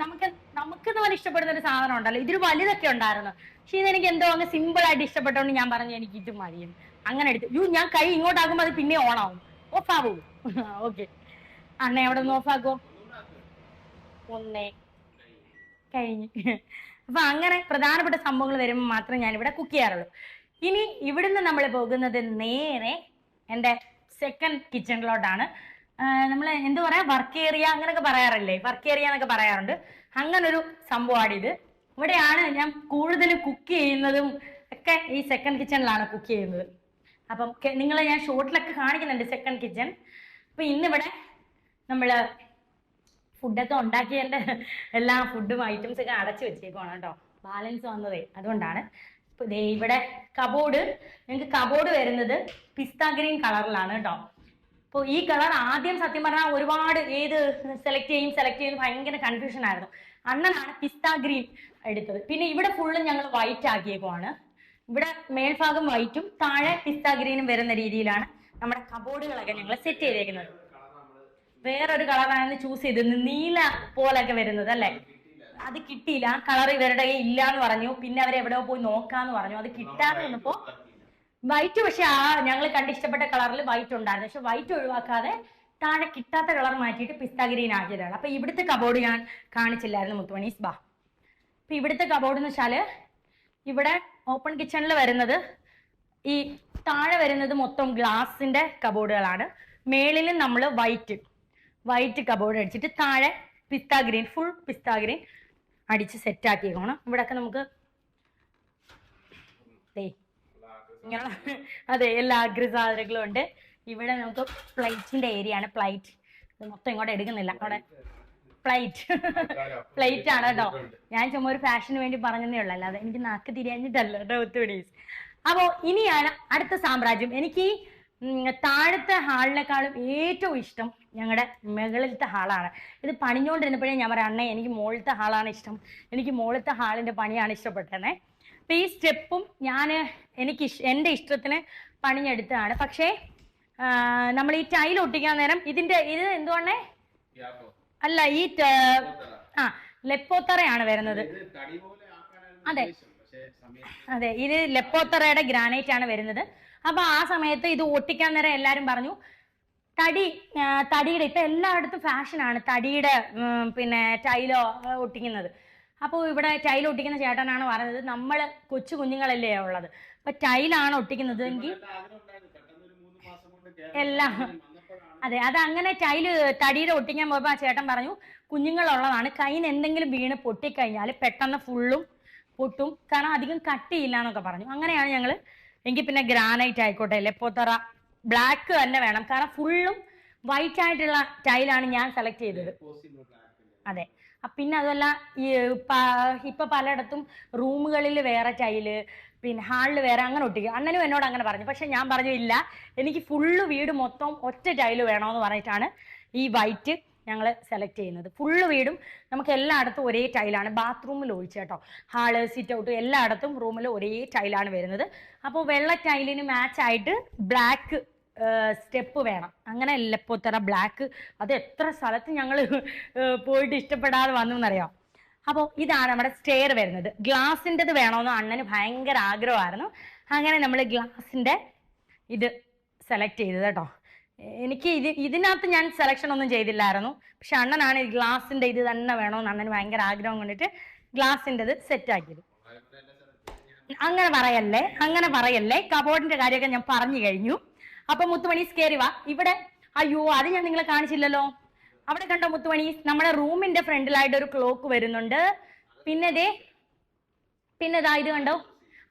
നമുക്ക് പോലെ ഇഷ്ടപ്പെടുന്ന ഒരു സാധനം ഉണ്ടല്ലോ, ഇതൊരു വലുതൊക്കെ ഉണ്ടായിരുന്നു. പക്ഷെ ഇതെനിക്ക് എന്തോ അങ്ങ് സിമ്പിൾ ആയിട്ട് ഇഷ്ടപ്പെട്ടോണ്ട് ഞാൻ പറഞ്ഞു എനിക്ക് ഇത് മതിയും. അങ്ങനെ എടുത്തു. ഞാൻ കൈ ഇങ്ങോട്ടാക്കുമ്പോൾ അത് പിന്നെ ഓണാവും, ഓഫാവൂ. ഓക്കെ അണ്ണ എവിടെ നിന്ന് ഓഫാക്കോ? 1 കഴിഞ്ഞ്. അപ്പൊ അങ്ങനെ പ്രധാനപ്പെട്ട സംഭവങ്ങൾ വരുമ്പോൾ മാത്രമേ ഞാൻ ഇവിടെ കുക്ക് ചെയ്യാറുള്ളൂ. ഇനി ഇവിടുന്ന് നമ്മൾ പോകുന്നത് നേരെ എൻ്റെ സെക്കൻഡ് കിച്ചണിലോട്ടാണ്. നമ്മൾ എന്താ പറയാ, വർക്ക് ഏരിയ അങ്ങനെയൊക്കെ പറയാറില്ലേ, വർക്ക് ഏരിയ എന്നൊക്കെ പറയാറുണ്ട്. അങ്ങനൊരു സംഭവമാണിത്. ഇവിടെയാണ് ഞാൻ കൂടുതലും കുക്ക് ചെയ്യുന്നതും ഒക്കെ. ഈ സെക്കൻഡ് കിച്ചണിലാണ് കുക്ക് ചെയ്യുന്നത്. അപ്പം നിങ്ങളെ ഞാൻ ഷോർട്ടിലൊക്കെ കാണിക്കുന്നുണ്ട് സെക്കൻഡ് കിച്ചൺ. അപ്പൊ ഇന്നിവിടെ നമ്മള് ഫുഡൊക്കെ ഉണ്ടാക്കിയതിൻ്റെ എല്ലാ ഫുഡും ഐറ്റംസ് ഒക്കെ അടച്ചു വെച്ചേക്കുവാണ് കേട്ടോ. ബാലൻസ് വന്നതേ അതുകൊണ്ടാണ്. ഇപ്പൊ ഇവിടെ കബോർഡ്, നിങ്ങൾക്ക് കബോർഡ് വരുന്നത് പിസ്ത ഗ്രീൻ കളറിലാണ് കേട്ടോ. അപ്പോൾ ഈ കളർ ആദ്യം സത്യം പറഞ്ഞാൽ ഒരുപാട് ഏത് സെലക്ട് ചെയ്യും ഭയങ്കര കൺഫ്യൂഷൻ ആയിരുന്നു. അണ്ണനാണ് പിസ്ത ഗ്രീൻ എടുത്തത്. പിന്നെ ഇവിടെ ഫുള്ളും ഞങ്ങൾ വൈറ്റ് ആക്കിയേക്കുവാണ്. ഇവിടെ മേൽഭാഗം വൈറ്റും താഴെ പിസ്ത ഗ്രീനും വരുന്ന രീതിയിലാണ് നമ്മുടെ കബോർഡുകളൊക്കെ ഞങ്ങൾ സെറ്റ് ചെയ്തേക്കുന്നത്. വേറൊരു കളറാണ് ചൂസ് ചെയ്തത്, നീല പോലൊക്കെ വരുന്നത് അല്ലേ. അത് കിട്ടിയില്ല, ആ കളർ ഇവരുടെ ഇല്ല എന്ന് പറഞ്ഞു. പിന്നെ അവരെവിടെയോ പോയി നോക്കാന്ന് പറഞ്ഞു. അത് കിട്ടാതെ വന്നപ്പോ വൈറ്റ്, പക്ഷെ ഞങ്ങൾ കണ്ടിഷ്ടപ്പെട്ട കളറിൽ വൈറ്റ് ഉണ്ടായിരുന്നു. പക്ഷെ വൈറ്റ് ഒഴിവാക്കാതെ താഴെ കിട്ടാത്ത കളർ മാറ്റിയിട്ട് പിസ്ത ഗ്രീൻ ആക്കിയതാണ്. അപ്പൊ ഇവിടുത്തെ കബോർഡ് ഞാൻ കാണിച്ചില്ലായിരുന്നു മുത്തുമണീസ്. ബാ, അപ്പൊ ഇവിടുത്തെ കബോർഡ് എന്ന് വെച്ചാല് ഇവിടെ ഓപ്പൺ കിച്ചണിൽ വരുന്നത് ഈ താഴെ വരുന്നത് മൊത്തം ഗ്ലാസിന്റെ കബോർഡുകളാണ്. മേളിൽ നമ്മൾ വൈറ്റ് കബോർഡ് അടിച്ചിട്ട് താഴെ പിസ്ത ഗ്രീൻ, ഫുൾ പിസ്ത ഗ്രീൻ അടിച്ച് സെറ്റ് ആക്കിയേക്കണം. ഇവിടെയൊക്കെ നമുക്ക് ഇങ്ങനെ അതെ എല്ലാ അഗ്രസാധനങ്ങളും ഉണ്ട്. ഇവിടെ നമുക്ക് പ്ലേറ്റിന്റെ ഏരിയ ആണ്. പ്ലേറ്റ് മൊത്തം ഇങ്ങോട്ട് എടുക്കുന്നില്ല, അവിടെ പ്ലേറ്റ് ആണ് കേട്ടോ. ഞാൻ ചുമ്മാ ഒരു ഫാഷന് വേണ്ടി പറഞ്ഞതേ ഉള്ളൂ, അല്ലാതെ എനിക്ക് നാക്ക് തിരിഞ്ഞിട്ടല്ല കേട്ടോ ഒത്തുപിടീസ്. അപ്പോ ഇനിയാണ് അടുത്ത സാമ്രാജ്യം. എനിക്ക് താഴത്തെ ഹാളിനേക്കാളും ഏറ്റവും ഇഷ്ടം ഞങ്ങളുടെ മുകളിലത്തെ ഹാളാണ്. ഇത് പണിഞ്ഞുകൊണ്ടിരുന്നപ്പോഴേ ഞാൻ പറയാം, അണ്ണേ എനിക്ക് മുകളിലത്തെ ഹാളാണ് ഇഷ്ടം, എനിക്ക് മുകളിലത്തെ ഹാളിന്റെ പണിയാണ് ഇഷ്ടപ്പെട്ടത്. അപ്പൊ ഈ സ്റ്റെപ്പും എനിക്ക് എൻ്റെ ഇഷ്ടത്തിന് പണിഞ്ഞെടുത്തതാണ്. പക്ഷേ നമ്മൾ ഈ ടൈൽ ഒട്ടിക്കാൻ നേരം ഇത് എന്തുകൊണ്ടേ അല്ല, ഈ ലെപ്പോത്തറയാണ് വരുന്നത്. അതെ, ഇത് ലെപ്പോത്തറയുടെ ഗ്രാനൈറ്റ് ആണ് വരുന്നത്. അപ്പൊ ആ സമയത്ത് ഇത് ഒട്ടിക്കാൻ നേരം എല്ലാരും പറഞ്ഞു തടിയുടെ, ഇപ്പൊ എല്ലായിടത്തും ഫാഷനാണ് തടിയുടെ പിന്നെ ടൈലോ ഒട്ടിക്കുന്നത്. അപ്പോൾ ഇവിടെ ടൈൽ ഒട്ടിക്കുന്ന ചേട്ടനാണ് പറഞ്ഞത്, നമ്മള് കൊച്ചു കുഞ്ഞുങ്ങളല്ലേ ഉള്ളത്, അപ്പൊ ടൈലാണ് ഒട്ടിക്കുന്നത് എങ്കിൽ എല്ലാം അതെ. അത് അങ്ങനെ തടിയുടെ ഒട്ടിക്കാൻ പോയപ്പോ ആ ചേട്ടൻ പറഞ്ഞു കുഞ്ഞുങ്ങളുള്ളതാണ്, കയ്യിൽ നിന്ന് എന്തെങ്കിലും വീണ് പൊട്ടിക്കഴിഞ്ഞാൽ പെട്ടെന്ന് ഫുള്ളും പൊട്ടും, കാരണം അധികം കട്ടിയില്ല എന്നൊക്കെ പറഞ്ഞു. അങ്ങനെയാണ് ഞങ്ങള് എങ്കിൽ പിന്നെ ഗ്രാനൈറ്റ് ആയിക്കോട്ടെ, ലെപ്പോത്തറ ബ്ലാക്ക് തന്നെ വേണം, കാരണം ഫുള്ളും വൈറ്റ് ആയിട്ടുള്ള ടൈലാണ് ഞാൻ സെലക്ട് ചെയ്തത്. അതെ. പിന്നെ അതുമല്ല ഇപ്പൊ പലയിടത്തും റൂമുകളിൽ വേറെ ടൈല്, പിന്നെ ഹാളിൽ വേറെ, അങ്ങനെ ഒട്ടിക്കും. അണ്ണനും എന്നോട് അങ്ങനെ പറഞ്ഞു. പക്ഷെ ഞാൻ പറഞ്ഞു ഇല്ല, എനിക്ക് ഫുള്ള് വീട് മൊത്തം ഒറ്റ ടൈല് വേണമെന്ന് പറഞ്ഞിട്ടാണ് ഈ വൈറ്റ് ഞങ്ങൾ സെലക്ട് ചെയ്യുന്നത്. ഫുള്ള് വീടും നമുക്ക് എല്ലായിടത്തും ഒരേ ടൈലാണ്, ബാത്റൂമിൽ ഒഴിച്ച് കേട്ടോ. ഹാള്, സിറ്റ് ഔട്ട് എല്ലായിടത്തും റൂമിൽ ഒരേ ടൈലാണ് വരുന്നത്. അപ്പോൾ വെള്ള ടൈലിന് മാച്ച് ആയിട്ട് ബ്ലാക്ക് സ്റ്റെപ്പ് വേണം. അങ്ങനെ ലെപ്പോത്തറ ബ്ലാക്ക്, അത് എത്ര സ്ഥലത്ത് ഞങ്ങൾ പോയിട്ട് ഇഷ്ടപ്പെടാതെ വന്നു എന്നറിയാം. അപ്പോൾ ഇതാണ് നമ്മുടെ സ്റ്റെയർ വരുന്നത്. ഗ്ലാസിൻ്റെത് വേണമെന്ന് അണ്ണന് ഭയങ്കര ആഗ്രഹമായിരുന്നു. അങ്ങനെ നമ്മൾ ഗ്ലാസിൻ്റെ ഇത് സെലക്ട് ചെയ്തത് കേട്ടോ. എനിക്ക് ഇതിനകത്ത് ഞാൻ സെലക്ഷൻ ഒന്നും ചെയ്തില്ലായിരുന്നു, പക്ഷെ അണ്ണനാണ് ഈ ഗ്ലാസിൻ്റെ ഇത് തന്നെ വേണമെന്ന് അണ്ണന് ഭയങ്കര ആഗ്രഹം കൊണ്ടിട്ട് ഗ്ലാസിൻ്റെത് സെറ്റാക്കിയത്. അങ്ങനെ പറയല്ലേ, കബോർഡിന്റെ കാര്യമൊക്കെ ഞാൻ പറഞ്ഞു കഴിഞ്ഞു. അപ്പൊ മുത്തുമണീസ് കയറി വാ. ഇവിടെ അയ്യോ, അത് ഞാൻ നിങ്ങളെ കാണിച്ചില്ലല്ലോ. അവിടെ കണ്ടോ മുത്തുമണീസ്, നമ്മുടെ റൂമിന്റെ ഫ്രണ്ടിലായിട്ട് ഒരു ക്ലോക്ക് വരുന്നുണ്ട്. പിന്നെ ഇത് കണ്ടോ,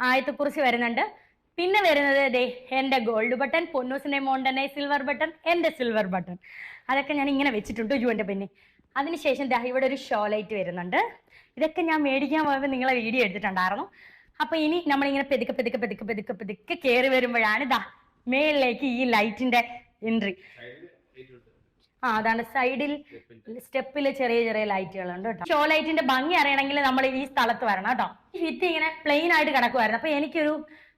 ആയത്തെക്കുറിച്ച് വരുന്നുണ്ട്. പിന്നെ വരുന്നത് എന്റെ ഗോൾഡ് ബട്ടൺ, പൊന്നൂസിന്റെ മോണ്ടനെ സിൽവർ ബട്ടൺ, എന്റെ സിൽവർ ബട്ടൺ, അതൊക്കെ ഞാൻ ഇങ്ങനെ വെച്ചിട്ടുണ്ട് ജുവിന്റെ പിന്നെ. അതിനുശേഷം ഇവിടെ ഒരു ഷോ ലൈറ്റ് വരുന്നുണ്ട്. ഇതൊക്കെ ഞാൻ മേടിക്കാൻ പോയപ്പോൾ നിങ്ങളെ വീഡിയോ എടുത്തിട്ടുണ്ടായിരുന്നു. അപ്പൊ ഇനി നമ്മളിങ്ങനെ പെതുക്കെ കയറി വരുമ്പോഴാണ് മേളിലേക്ക് ഈ ലൈറ്റിന്റെ എൻട്രി. അതാണ് സൈഡിൽ സ്റ്റെപ്പിൽ ചെറിയ ലൈറ്റുകളുണ്ട് കേട്ടോ. ഷോ ലൈറ്റിന്റെ ഭംഗി അറിയണമെങ്കിൽ നമ്മൾ ഈ സ്ഥലത്ത് വരണം കേട്ടോ. ഈ ഭിത്തി ഇങ്ങനെ പ്ലെയിൻ ആയിട്ട് കിടക്കുമായിരുന്നു. അപ്പൊ എനിക്കൊരു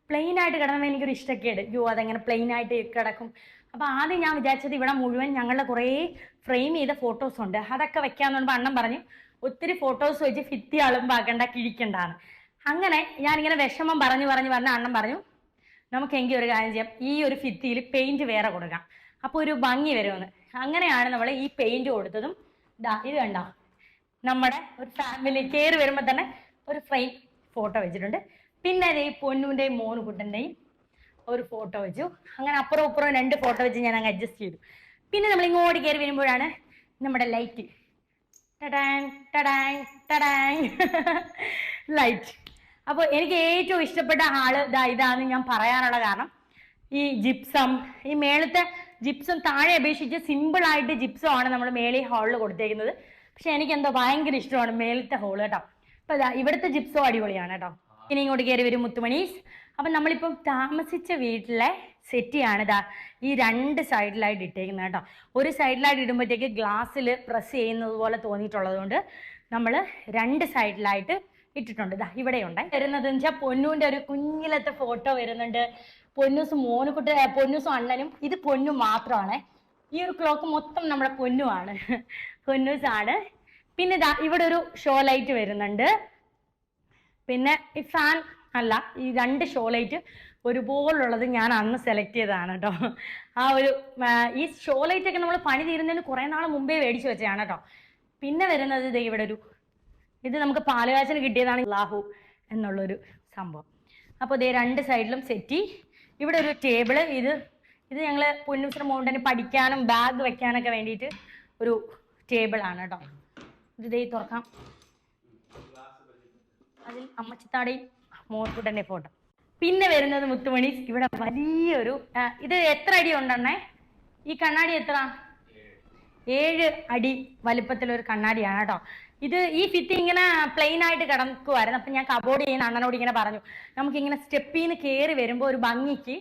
പ്ലെയിൻ ആയിട്ട് കിടക്കുമ്പോൾ എനിക്കൊരു ഇഷ്ടക്കേട്, അതെങ്ങനെ പ്ലെയിൻ ആയിട്ട് കിടക്കും. അപ്പൊ ആദ്യം ഞാൻ വിചാരിച്ചത് ഇവിടെ മുഴുവൻ ഞങ്ങളുടെ കുറേ ഫ്രെയിം ചെയ്ത ഫോട്ടോസ് ഉണ്ട്, അതൊക്കെ വെക്കാന്ന് പറയുമ്പോൾ അണ്ണൻ പറഞ്ഞു ഒത്തിരി ഫോട്ടോസ് വെച്ച് ഭിത്തി അളുമ്പാക്കണ്ട, കിഴിക്കണ്ടാണ്. അങ്ങനെ ഞാനിങ്ങനെ വിഷമം പറഞ്ഞു അണ്ണൻ പറഞ്ഞു നമുക്കെങ്കിൽ ഒരു കാര്യം ചെയ്യാം, ഈ ഒരു ഭിത്തിയിൽ പെയിന്റ് വേറെ കൊടുക്കാം, അപ്പൊ ഒരു ഭംഗി വരുമെന്ന്. അങ്ങനെയാണ് നമ്മൾ ഈ പെയിന്റ് കൊടുത്തതും. ഇത് കണ്ടോ, നമ്മുടെ ഒരു ഫാമിലി കയറി വരുമ്പോൾ തന്നെ ഒരു ഫ്രെയിം ഫോട്ടോ വെച്ചിട്ടുണ്ട്. പിന്നെ ഈ പൊന്നൂന്റെയും മോനുകുട്ടന്റെയും ഒരു ഫോട്ടോ വെച്ചു. അങ്ങനെ അപ്പുറം ഇപ്പുറം 2 ഫോട്ടോ വെച്ച് ഞാൻ അങ്ങ് അഡ്ജസ്റ്റ് ചെയ്തു. പിന്നെ നമ്മൾ ഇങ്ങോട്ട് കയറി വരുമ്പോഴാണ് നമ്മുടെ ലൈറ്റ്, ലൈറ്റ്. അപ്പോൾ എനിക്ക് ഏറ്റവും ഇഷ്ടപ്പെട്ട ഹാള് ഇതാന്ന് ഞാൻ പറയാനുള്ള കാരണം, ഈ ജിപ്സം, ഈ മേളത്തെ ജിപ്സം താഴെ അപേക്ഷിച്ച് സിമ്പിൾ ആയിട്ട് ജിപ്സം ആണ് നമ്മൾ മേളി ഹാളിൽ കൊടുത്തേക്കുന്നത്. പക്ഷെ എനിക്ക് എന്തോ ഭയങ്കര ഇഷ്ടമാണ് മേളത്തെ ഹോള് കേട്ടോ. അപ്പൊ ഇവിടുത്തെ ജിപ്സോ അടിപൊളിയാണ് കേട്ടോ. ഇനി ഇങ്ങോട്ട് കയറി വരും മുത്തുമണീസ്. അപ്പൊ നമ്മളിപ്പം താമസിച്ച വീട്ടിലെ സെറ്റിയാണ് ഈ 2 സൈഡിലായിട്ട് ഇട്ടേക്കുന്നത് കേട്ടോ. ഒരു സൈഡിലായിട്ട് ഇടുമ്പോഴത്തേക്ക് ഗ്ലാസ്സിൽ പ്രസ് ചെയ്യുന്നത് പോലെ തോന്നിയിട്ടുള്ളത് കൊണ്ട് നമ്മൾ 2 സൈഡിലായിട്ട് ഇട്ടിട്ടുണ്ട്. ഇവിടെയുണ്ട്. വരുന്നതെന്ന് വെച്ചാൽ പൊന്നൂന്റെ ഒരു കുഞ്ഞിലത്തെ ഫോട്ടോ വരുന്നുണ്ട്. പൊന്നൂസും അണ്ണനും. ഇത് പൊന്നു മാത്രമാണ്. ഈ ഒരു ക്ലോക്ക് മൊത്തം നമ്മുടെ പൊന്നുമാണ്, പൊന്നൂസാണ്. പിന്നെ ഇവിടെ ഒരു ഷോ ലൈറ്റ് വരുന്നുണ്ട്. പിന്നെ ഈ ഫാൻ അല്ല, ഈ 2 ഷോ ലൈറ്റ് ഒരുപോലുള്ളത് ഞാൻ അന്ന് സെലക്ട് ചെയ്തതാണ് കേട്ടോ. ആ ഒരു ഈ ഷോ ലൈറ്റ് ഒക്കെ നമ്മൾ പണി തീരുന്നതിന് കുറേ നാൾ മുമ്പേ മേടിച്ച് വെച്ചതാണ് കേട്ടോ. പിന്നെ വരുന്നത് ഇത് ഇവിടെ ഇത് നമുക്ക് പാലുകാച്ചിന് കിട്ടിയതാണ് ലാഹു എന്നുള്ളൊരു സംഭവം. അപ്പോൾ ഇതേ 2 സൈഡിലും സെറ്റി. ഇവിടെ ഒരു ടേബിള്. ഇത് ഞങ്ങൾ പൊന്നൂസിന് മൗണ്ടന് പഠിക്കാനും ബാഗ് വെക്കാനൊക്കെ വേണ്ടിയിട്ട് ഒരു ടേബിളാണ് കേട്ടോ. ഇതേ തുറക്കാം. അതിൽ അമ്മച്ചിത്താടെയും മോർക്കുട്ടൻ്റെ ഫോട്ടോ. പിന്നെ വരുന്നത് മുത്തുമണി. ഇവിടെ വലിയൊരു ഇത് എത്ര അടി ഉണ്ടെണ്ണേ? ഈ കണ്ണാടി എത്ര? 7 അടി വലിപ്പത്തിലൊരു കണ്ണാടിയാണ് കേട്ടോ. ഈ ഭിത്തി ഇങ്ങനെ പ്ലെയിൻ ആയിട്ട് കിടക്കുമായിരുന്നു. അപ്പം ഞാൻ കബോർഡ് ചെയ്യുന്ന അണ്ണനോട് ഇങ്ങനെ പറഞ്ഞു, നമുക്കിങ്ങനെ സ്റ്റെപ്പിൽ നിന്ന് കയറി വരുമ്പോൾ ഒരു ഭംഗിക്ക്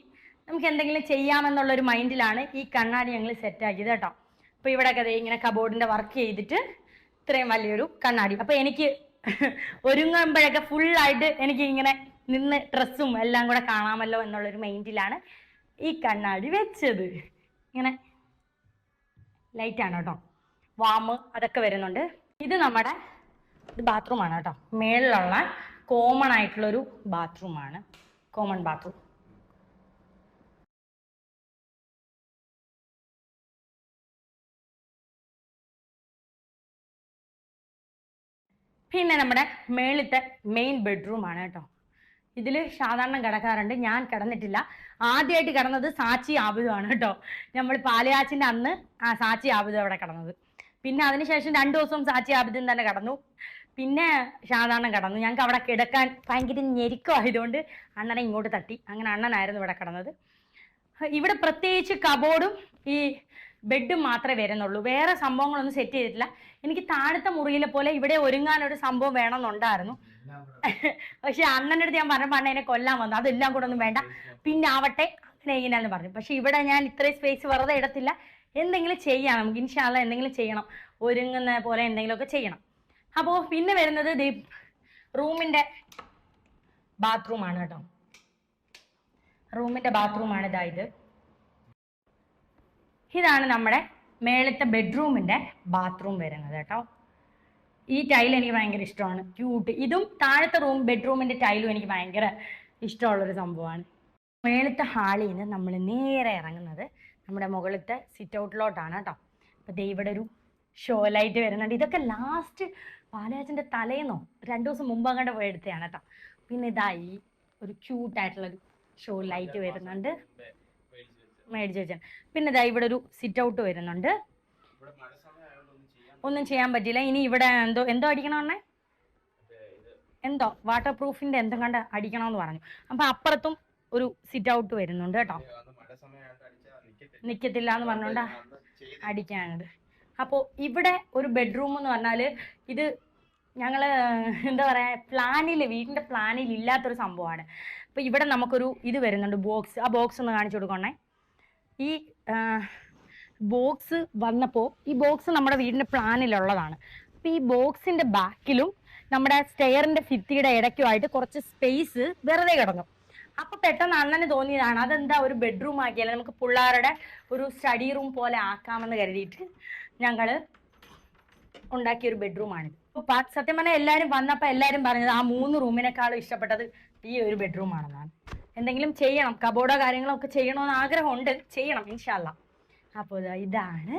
നമുക്ക് എന്തെങ്കിലും ചെയ്യാമെന്നുള്ളൊരു മൈൻഡിലാണ് ഈ കണ്ണാടി ഞങ്ങൾ സെറ്റാക്കിയത് കേട്ടോ. അപ്പോൾ ഇവിടെയൊക്കെ ഇങ്ങനെ കബോർഡിൻ്റെ വർക്ക് ചെയ്തിട്ട് ഇത്രയും വലിയൊരു കണ്ണാടി. അപ്പോൾ എനിക്ക് ഒരുങ്ങുമ്പോഴൊക്കെ ഫുള്ളായിട്ട് എനിക്ക് ഇങ്ങനെ നിന്ന് ഡ്രസ്സും എല്ലാം കൂടെ കാണാമല്ലോ എന്നുള്ളൊരു മൈൻഡിലാണ് ഈ കണ്ണാടി വെച്ചത്. ഇങ്ങനെ ലൈറ്റാണ് കേട്ടോ. വാമ് അതൊക്കെ വരുന്നുണ്ട്. ഇത് നമ്മുടെ ബാത്റൂമാണ് കേട്ടോ. മേളിലുള്ള കോമൺ ആയിട്ടുള്ളൊരു ബാത്റൂമാണ്, കോമൺ ബാത്റൂം. പിന്നെ നമ്മുടെ മേളിലത്തെ മെയിൻ ബെഡ്റൂമാണ് കേട്ടോ. ഇതിൽ സാധാരണ കിടക്കാറുണ്ട്, ഞാൻ കിടന്നിട്ടില്ല. ആദ്യമായിട്ട് കിടന്നത് സാച്ചി ആബിദുമാണ് കേട്ടോ. നമ്മൾ പാലയാച്ചിൻ്റെ അന്ന് സാച്ചി ആബിദ് അവിടെ കിടന്നത്. പിന്നെ അതിനുശേഷം 2 ദിവസം സാച്ചി ആബിദും തന്നെ കിടന്നു. പിന്നെ സാധാരണ കിടന്നു. ഞങ്ങൾക്ക് അവിടെ കിടക്കാൻ ഭയങ്കര ഞെരുക്കമായതുകൊണ്ട് അണ്ണനെ ഇങ്ങോട്ട് തട്ടി. അങ്ങനെ അണ്ണനായിരുന്നു ഇവിടെ കിടന്നത്. ഇവിടെ പ്രത്യേകിച്ച് കബോർഡും ഈ ബെഡും മാത്രമേ വരുന്നുള്ളൂ. വേറെ സംഭവങ്ങളൊന്നും സെറ്റ് ചെയ്തിട്ടില്ല. എനിക്ക് താഴത്തെ മുറിയിലെ പോലെ ഇവിടെ ഒരുങ്ങാനൊരു സംഭവം വേണമെന്നുണ്ടായിരുന്നു. പക്ഷെ അണ്ണൻ്റെ അടുത്ത് ഞാൻ പറഞ്ഞപ്പോൾ അണ്ണനെ കൊല്ലാൻ വന്നു, അതെല്ലാം കൂടെ ഒന്നും വേണ്ട, പിന്നെ ആവട്ടെ അങ്ങനെ ഇങ്ങനെയാന്ന് പറഞ്ഞു. പക്ഷെ ഇവിടെ ഞാൻ ഇത്രയും സ്പേസ് വെറുതെ ഇടത്തില്ല. എന്തെങ്കിലും ചെയ്യണം നമുക്ക്, ഇൻഷാ അല്ലാഹ് എന്തെങ്കിലും ചെയ്യണം, ഒരുങ്ങുന്ന പോലെ എന്തെങ്കിലുമൊക്കെ ചെയ്യണം. അപ്പോൾ പിന്നെ വരുന്നത് റൂമിൻ്റെ ബാത്റൂമാണ് കേട്ടോ. റൂമിൻ്റെ ബാത്റൂമാണ് ഇതാണ് നമ്മുടെ മേളത്തെ ബെഡ്റൂമിൻ്റെ ബാത്റൂം വരുന്നത് കേട്ടോ. ഈ ടൈൽ എനിക്ക് ഭയങ്കര ഇഷ്ടമാണ്, ക്യൂട്ട്. ഇതും താഴത്തെ ബെഡ്റൂമിൻ്റെ ടൈലും എനിക്ക് ഭയങ്കര ഇഷ്ടമുള്ളൊരു സംഭവമാണ്. മേളത്തെ ഹാളിൽ നിന്ന് നമ്മൾ നേരെ ഇറങ്ങുന്നത് നമ്മുടെ മുകളിലത്തെ സിറ്റ് ഔട്ടിലോട്ടാണ് കേട്ടോ. അപ്പോൾ ഇവിടെ ഒരു ഷോ ലൈറ്റ് വരുന്നുണ്ട്. ഇതൊക്കെ ലാസ്റ്റ് പാലയാച്ചിൻ്റെ തലേന്നോ 2 ദിവസം മുമ്പ് അങ്ങോട്ട് പോയി എടുത്തതാണ് കേട്ടോ. പിന്നെ ഇതായി ഒരു ക്യൂട്ടായിട്ടുള്ളൊരു ഷോ ലൈറ്റ് വരുന്നുണ്ട്, മേടിച്ച് വെച്ചാൽ. പിന്നെ ഇവിടെ ഒരു സിറ്റ് ഔട്ട് വരുന്നുണ്ട്. ഒന്നും ചെയ്യാൻ പറ്റില്ല. ഇനി ഇവിടെ എന്തോ അടിക്കണമെന്നേ, എന്തോ വാട്ടർ പ്രൂഫിൻ്റെ എന്തോ കണ്ട് അടിക്കണമെന്ന് പറഞ്ഞു. അപ്പം അപ്പുറത്തും ഒരു സിറ്റ് ഔട്ട് വരുന്നുണ്ട് കേട്ടോ. നിൽക്കത്തില്ല എന്ന് പറഞ്ഞുകൊണ്ട് അടിക്കാനുണ്ട്. അപ്പോൾ ഇവിടെ ഒരു ബെഡ്റൂം എന്ന് പറഞ്ഞാൽ ഇത് ഞങ്ങൾ എന്താ പറയുക, വീടിൻ്റെ പ്ലാനിൽ ഇല്ലാത്തൊരു സംഭവമാണ്. അപ്പോൾ ഇവിടെ നമുക്കൊരു ഇത് വരുന്നുണ്ട്, ബോക്സ്. ആ ബോക്സ് ഒന്ന് കാണിച്ചു കൊടുക്കണേ. ഈ ബോക്സ് വന്നപ്പോൾ ഈ ബോക്സ് നമ്മുടെ വീടിൻ്റെ പ്ലാനിലുള്ളതാണ്. അപ്പോൾ ഈ ബോക്സിൻ്റെ ബാക്കിലും നമ്മുടെ സ്റ്റെയറിൻ്റെ ഭിത്തിയുടെ ഇടയ്ക്കുമായിട്ട് കുറച്ച് സ്പേസ് വെറുതെ കിടന്നു. അപ്പോൾ പെട്ടെന്ന് അണ്ണന് തോന്നിയതാണ്, അതെന്താ ഒരു ബെഡ്റൂം ആക്കിയാലേ, നമുക്ക് പിള്ളേരുടെ ഒരു സ്റ്റഡി റൂം പോലെ ആക്കാമെന്ന് കരുതിയിട്ട് ഞങ്ങൾ ഉണ്ടാക്കിയൊരു ബെഡ്റൂമാണിത്. അപ്പോൾ സത്യം പറഞ്ഞാൽ എല്ലാവരും വന്നപ്പോൾ എല്ലാവരും പറഞ്ഞത് ആ 3 റൂമിനേക്കാളും ഇഷ്ടപ്പെട്ടത് ഈ ഒരു ബെഡ്റൂമാണെന്നാണ്. എന്തെങ്കിലും ചെയ്യണം, കബോർഡോ കാര്യങ്ങളോ ഒക്കെ ചെയ്യണമെന്ന് ആഗ്രഹമുണ്ട്, ചെയ്യണം ഇൻഷാ അല്ലാഹ്. അപ്പോൾ ഇതാണ്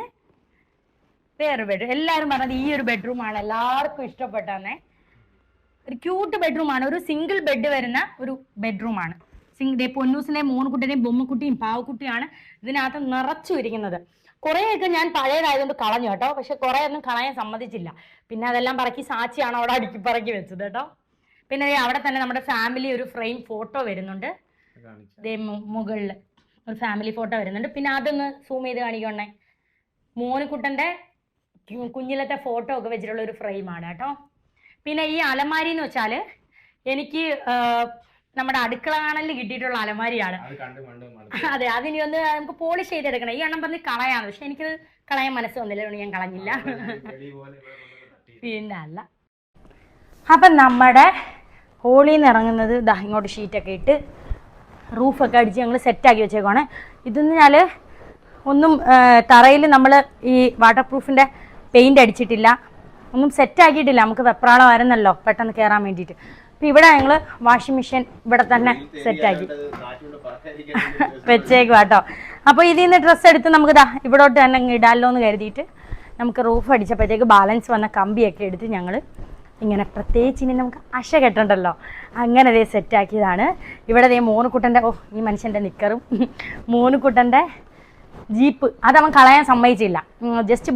വേറൊരു ബെഡ്റൂം. എല്ലാവരും പറഞ്ഞത് ഈ ഒരു ബെഡ്റൂമാണ് എല്ലാവർക്കും ഇഷ്ടപ്പെട്ടന്നെ. ഒരു ക്യൂട്ട് ബെഡ്റൂമാണ്, ഒരു സിംഗിൾ ബെഡ് വരുന്ന ഒരു ബെഡ്റൂമാണ്. പൊന്നൂസിൻ്റെയും മോൺകുട്ടിയുടെയും ബൊമ്മക്കുട്ടിയും പാവക്കുട്ടിയാണ് ഇതിനകത്ത് നിറച്ചു ഇരിക്കുന്നത്. കുറേയൊക്കെ ഞാൻ പഴയതായതുകൊണ്ട് കളഞ്ഞു കേട്ടോ. പക്ഷെ കുറേ ഒന്നും കളയാൻ സമ്മതിച്ചില്ല. പിന്നെ അതെല്ലാം പറക്കി സാച്ചിയാണ് അവിടെ പറക്കി വെച്ചത് കേട്ടോ. പിന്നെ അവിടെ തന്നെ നമ്മുടെ ഫാമിലി ഒരു ഫ്രെയിം ഫോട്ടോ വരുന്നുണ്ട്. മുകളിൽ ഒരു ഫാമിലി ഫോട്ടോ വരുന്നുണ്ട്. പിന്നെ അതൊന്ന് സൂം ചെയ്ത് കാണിക്കണേ. മോനുകുട്ടൻ്റെ കുഞ്ഞിലത്തെ ഫോട്ടോ ഒക്കെ വെച്ചിട്ടുള്ള ഒരു ഫ്രെയിമാണ് കേട്ടോ. പിന്നെ ഈ അലമാരി എന്ന് വെച്ചാൽ എനിക്ക് നമ്മുടെ അടുക്കള കാണലിൽ കിട്ടിയിട്ടുള്ള അലമാരിയാണ്. അതെ, അതിനി ഒന്ന് നമുക്ക് പോളിഷ് ചെയ്തെടുക്കണം. ഈ എണ്ണം പറഞ്ഞ് കളയാണ്, പക്ഷെ എനിക്കത് കളയാൻ മനസ്സ് വന്നില്ല, ഞാൻ കളഞ്ഞില്ല. പിന്നെ അല്ല, അപ്പം നമ്മുടെ ഹോളിൽ നിന്ന് ഇറങ്ങുന്നത് ഇങ്ങോട്ട് ഷീറ്റൊക്കെ ഇട്ട് റൂഫൊക്കെ അടിച്ച് ഞങ്ങൾ സെറ്റാക്കി വെച്ചേക്കുവാണ്. ഇതെന്ന് പറഞ്ഞാൽ ഒന്നും തറയിൽ നമ്മൾ ഈ വാട്ടർ പ്രൂഫിൻ്റെ പെയിൻ്റ് അടിച്ചിട്ടില്ല, ഒന്നും സെറ്റാക്കിയിട്ടില്ല. നമുക്ക് വെപ്രാളമായിരുന്നല്ലോ പെട്ടെന്ന് കയറാൻ വേണ്ടിയിട്ട്. അപ്പം ഇവിടെ ഞങ്ങൾ വാഷിംഗ് മെഷീൻ ഇവിടെ തന്നെ സെറ്റാക്കി വെച്ചേക്കും കേട്ടോ. അപ്പോൾ ഇതിൽ നിന്ന് ഡ്രസ്സ് എടുത്ത് നമുക്ക് ഇവിടോട്ട് തന്നെ ഇടാമല്ലോ എന്ന് കരുതിയിട്ട് നമുക്ക് റൂഫ് അടിച്ചപ്പോഴത്തേക്ക് ബാലൻസ് വന്ന കമ്പിയൊക്കെ എടുത്ത് ഞങ്ങൾ ഇങ്ങനെ പ്രത്യേകിച്ച് ഇനി നമുക്ക് അശ കെട്ടണ്ടല്ലോ അങ്ങനെ അതേ സെറ്റാക്കിയതാണ്. ഇവിടെ ദേ മോനുക്കുട്ടൻ്റെ ഈ മനുഷ്യൻ്റെ നിക്കറും മോനുക്കുട്ടൻ്റെ ജീപ്പ് അതവൻ കളയാൻ സമ്മതിച്ചില്ല. ജസ്റ്റ്